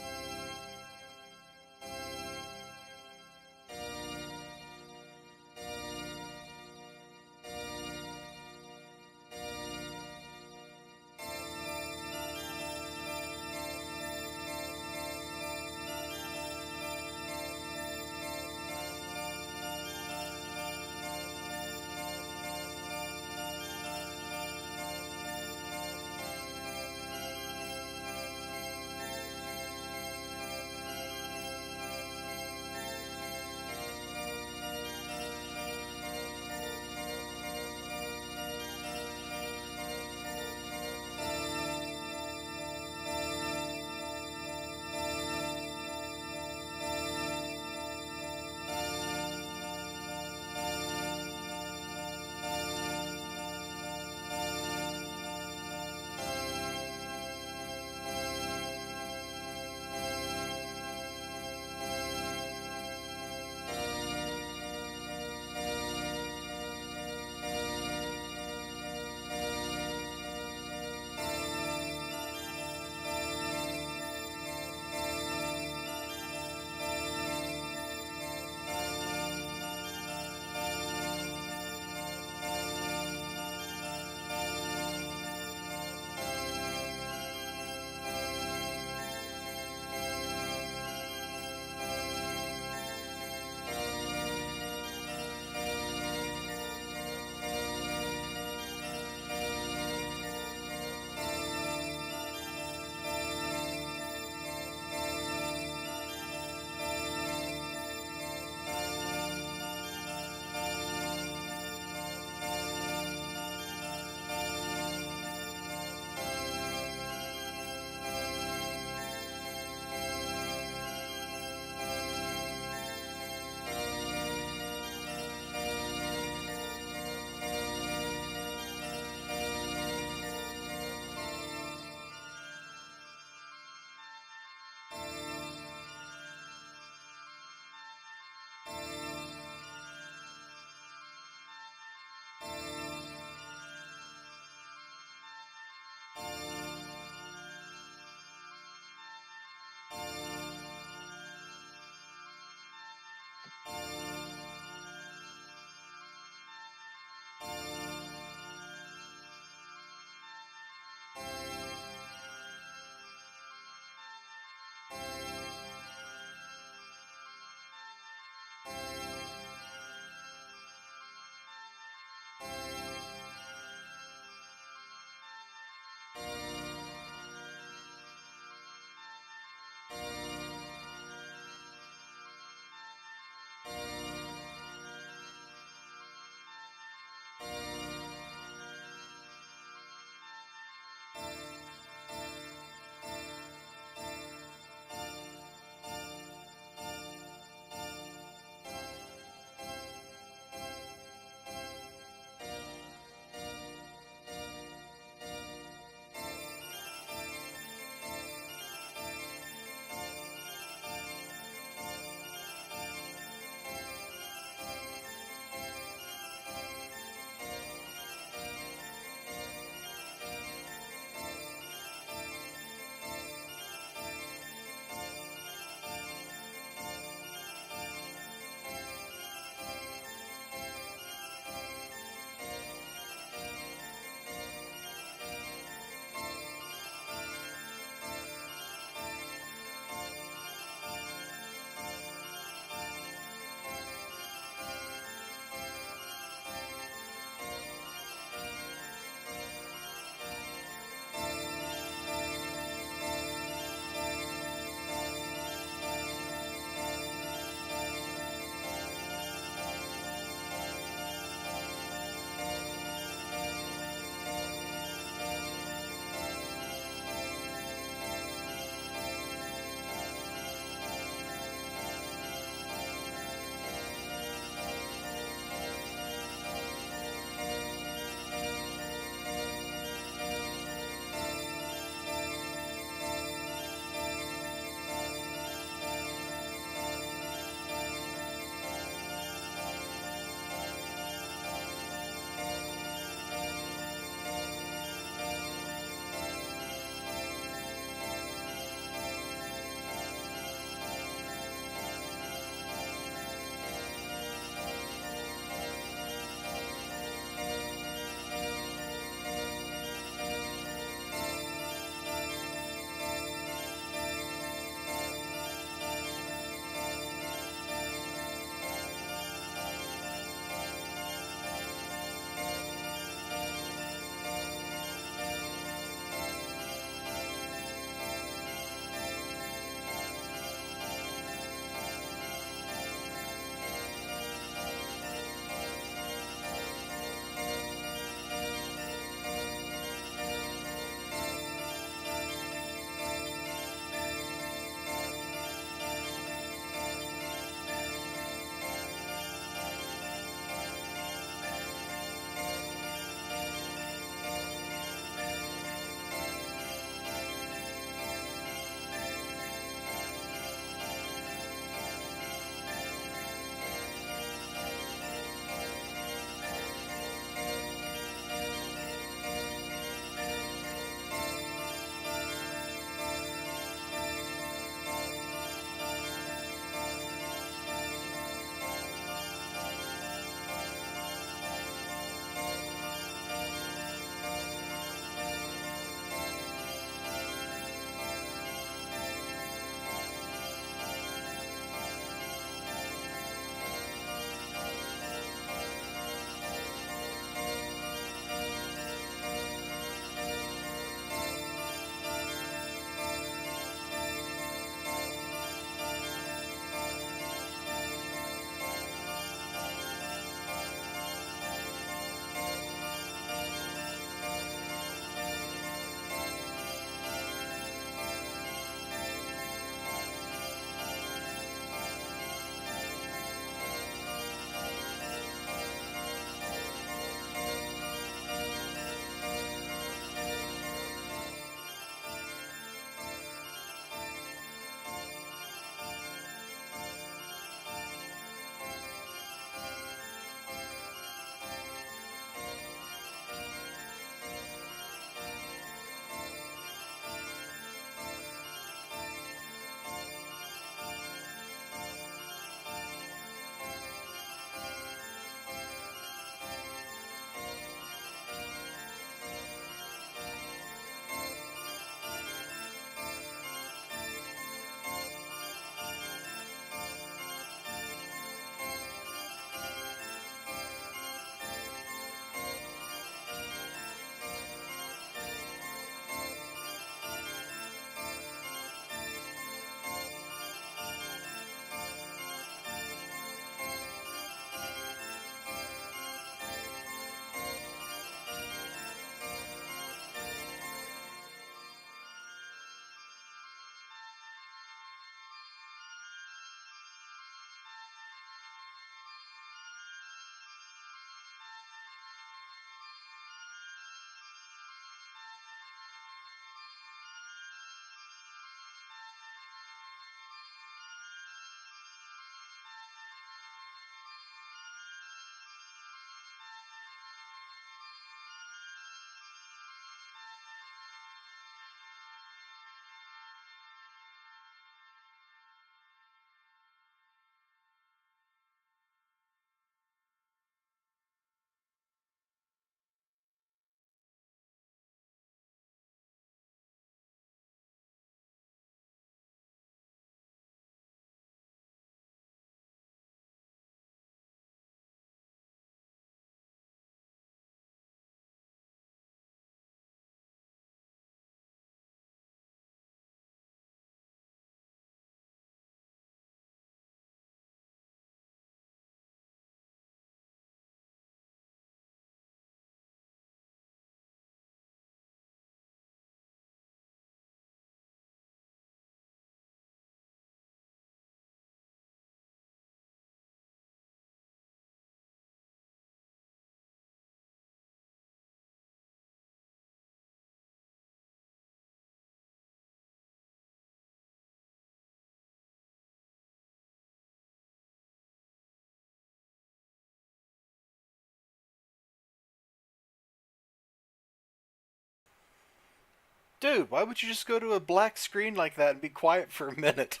S1: Dude, why would you just go to a black screen like that and be quiet for a minute?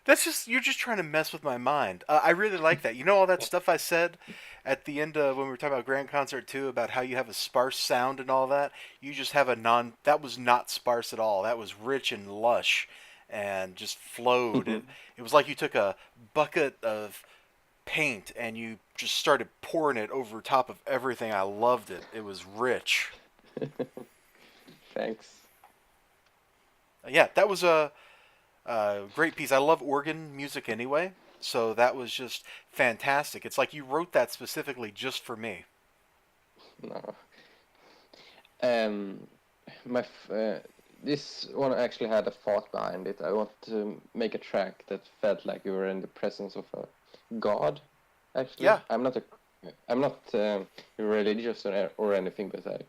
S1: That's just you're just trying to mess with my mind. I really like that. You know all that stuff I said at the end of when we were talking about Grand Concert 2 about how you have a sparse sound and all that. You just have a non that was not sparse at all. That was rich and lush and just flowed. It was like you took a bucket of paint and you just started pouring it over top of everything. I loved it. It was rich.
S2: Thanks.
S1: Yeah, that was a great piece. I love organ music anyway, so that was just fantastic. It's like you wrote that specifically just for me.
S2: No. Um, this one actually had a thought behind it. I wanted to make a track that felt like you were in the presence of a god. Actually,
S1: Yeah,
S2: I'm not religious or anything, but I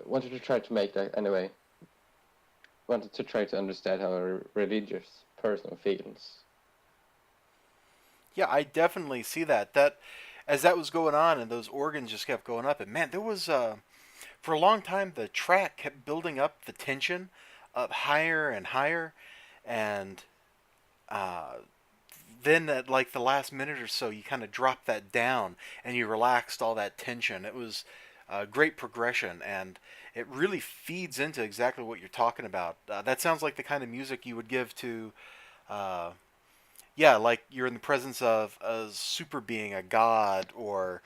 S2: wanted to try to make that anyway. Wanted to try to understand how a religious person feels.
S1: yeah, I definitely see that. That as that was going on and those organs just kept going up, and man, there was for a long time the track kept building up the tension up higher and higher, and uh, then at like the last minute or so, you kind of dropped that down and you relaxed all that tension. It was a great progression, and it really feeds into exactly what you're talking about. That sounds like the kind of music you would give to, uh, yeah, like you're in the presence of a super being, a god, or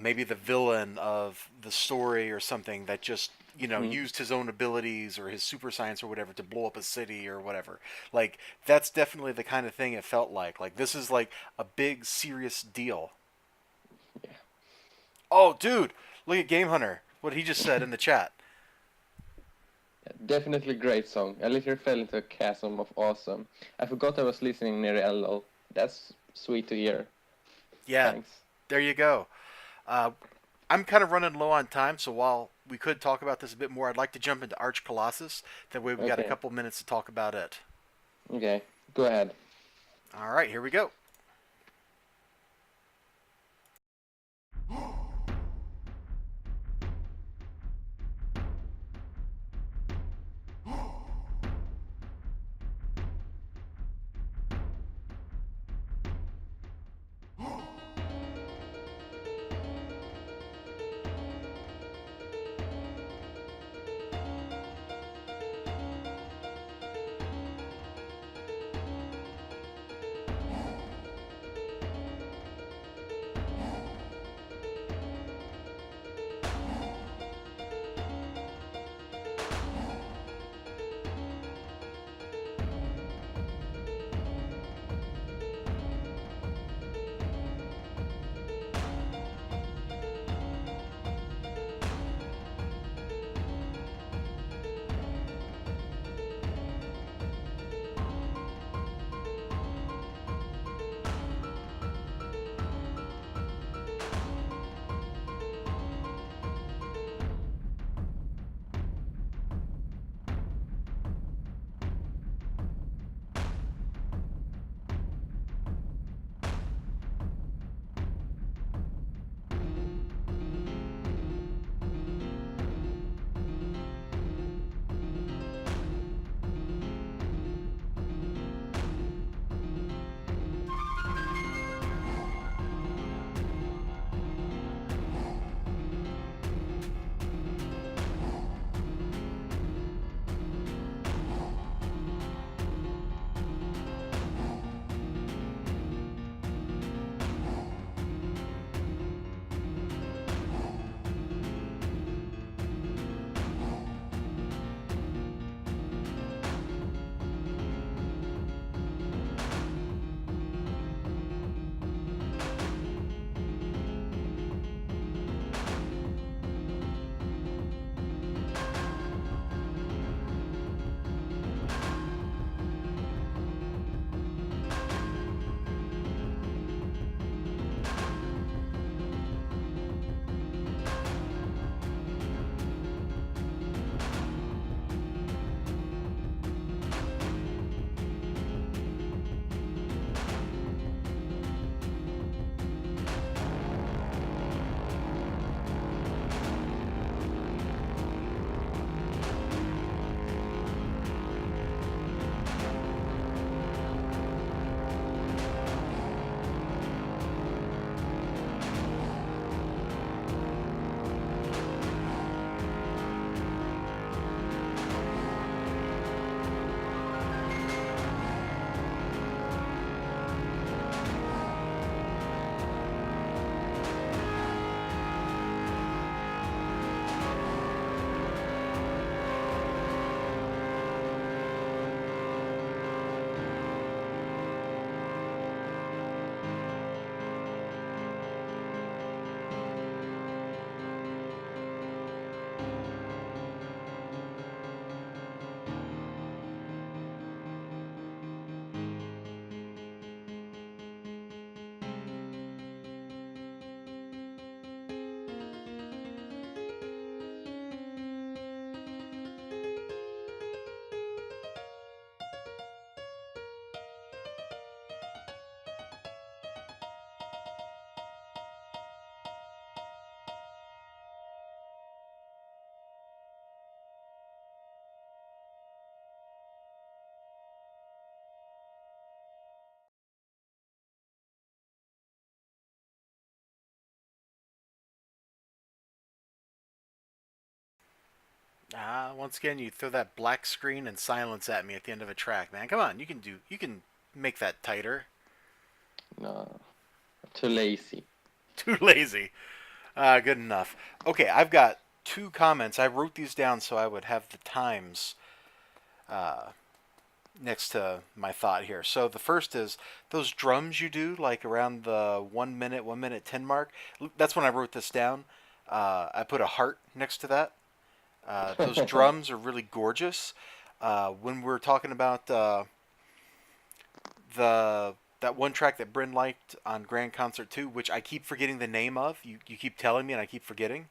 S1: maybe the villain of the story or something that just
S2: Hmm.
S1: used his own abilities or his super science or whatever to blow up a city or whatever. Like that's definitely the kind of thing it felt like. Like this is like a big serious deal.
S2: Yeah.
S1: Oh, dude, look at Game Hunter. What he just said in the chat.
S2: Definitely great song. I literally fell into a chasm of awesome. I forgot I was listening near LL. That's sweet to hear.
S1: Yeah,
S2: Thanks.
S1: there you go. Uh, I'm kind of running low on time, so while we could talk about this a bit more, I'd like to jump into Arch Colossus. That way we got a
S2: Okay.
S1: couple minutes to talk about it.
S2: Okay. Go ahead.
S1: All right, here we go. Once again, you throw that black screen and silence at me at the end of a track, man. Come on, you can make that tighter.
S2: No, too lazy.
S1: Too lazy. Good enough. Okay, I've got two comments. I wrote these down so I would have the times uh, next to my thought here. So the first is those drums you do, like around the 1 minute 10 mark. That's when I wrote this down. I put a heart next to that. Those drums are really gorgeous. When we're talking about the that one track that Bryn liked on Grand Concert 2, which I keep forgetting the name of. You keep telling me and I keep forgetting.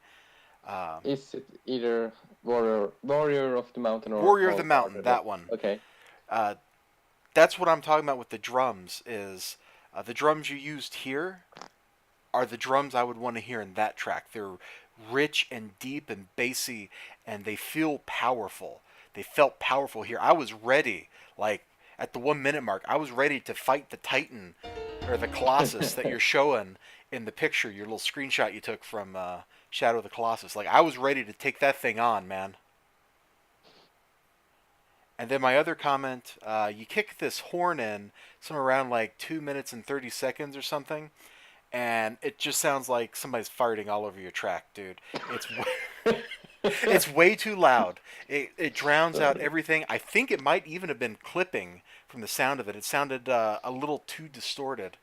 S1: Uh,
S2: Is it either Warrior of the Mountain or
S1: Warrior of the
S2: All
S1: Mountain,
S2: Father?
S1: that one.
S2: Okay.
S1: Uh, that's what I'm talking about with the drums. Is the drums you used here are the drums I would want to hear in that track. They're rich and deep and bassy, and they feel powerful. They felt powerful here. I was ready, like at the 1 minute mark. I was ready to fight the Titan or the Colossus that you're showing in the picture, your little screenshot you took from Shadow of the Colossus. Like I was ready to take that thing on, man. And then my other comment, you kick this horn in somewhere around like 2 minutes and 30 seconds or something, and it just sounds like somebody's farting all over your track, dude. It's it's way too loud. It drowns out everything. I think it might even have been clipping from the sound of it. It sounded a little too distorted.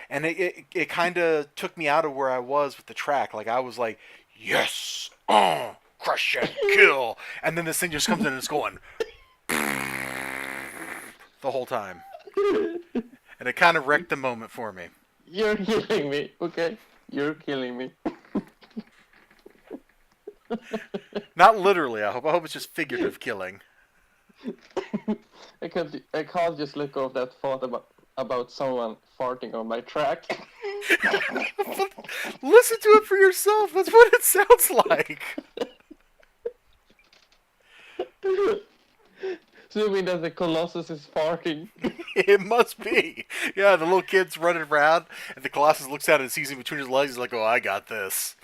S1: And it kind of took me out of where I was with the track. Like I was like, yes, crush and kill, and then this thing just comes in and it's going the whole time, and it kind of wrecked the moment for me.
S2: You're killing me. Okay, you're killing me.
S1: Not literally. I hope. I hope it's just figurative killing.
S2: I can't just let go of that thought about someone farting on my track.
S1: Listen to it for yourself. That's what it sounds like.
S2: So you mean that the Colossus is farting?
S1: It must be. Yeah, the little kid's running around, and the Colossus looks at it and sees him between his legs. He's like, "Oh, I got this."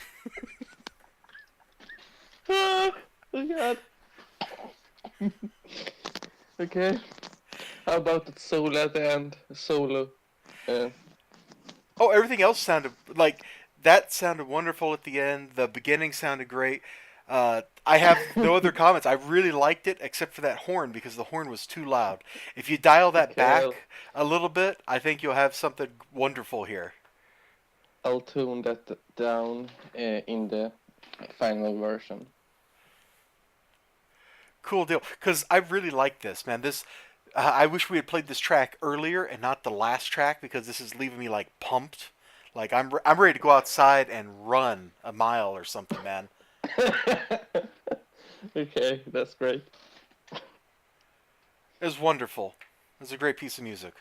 S2: Oh god. Okay. How about that solo at the end? Solo. Uh,
S1: Oh, everything else sounded like that. Sounded wonderful at the end. The beginning sounded great. I have no other comments. I really liked it, except for that horn because the horn was too loud. If you dial that
S2: okay, I'll,
S1: back a little bit, I think you'll have something wonderful here.
S2: I'll tune that down in the final version.
S1: Cool deal. Because I really like this, man. This I wish we had played this track earlier and not the last track because this is leaving me like pumped. Like I'm ready to go outside and run a mile or something, man.
S2: Okay, that's great.
S1: It was wonderful. It was a great piece of music.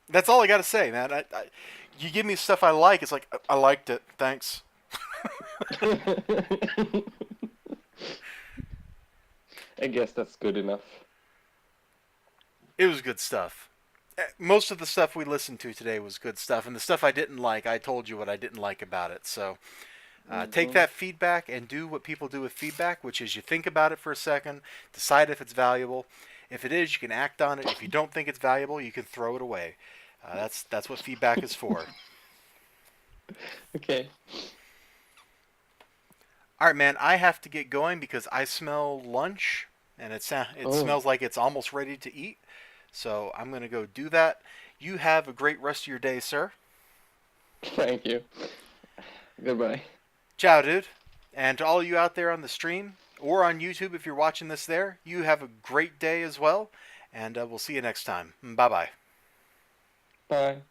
S1: That's all I got to say, man. You give me stuff I like. It's like I liked it. Thanks.
S2: I guess that's good enough.
S1: It was good stuff. Most of the stuff we listened to today was good stuff, and the stuff I didn't like, I told you what I didn't like about it. So take
S2: Mm-hmm.
S1: that feedback and do what people do with feedback, which is you think about it for a second, decide if it's valuable. If it is, you can act on it. If you don't think it's valuable, you can throw it away. That's what feedback is for.
S2: Okay.
S1: All right, man. I have to get going because I smell lunch, and it
S2: Oh,
S1: smells like it's almost ready to eat. So I'm gonna go do that. You have a great rest of your day, sir.
S2: thank you. Goodbye.
S1: Ciao, dude. And to all you out there on the stream or on YouTube, if you're watching this there, you have a great day as well. And we'll see you next time. Bye bye.
S2: Bye.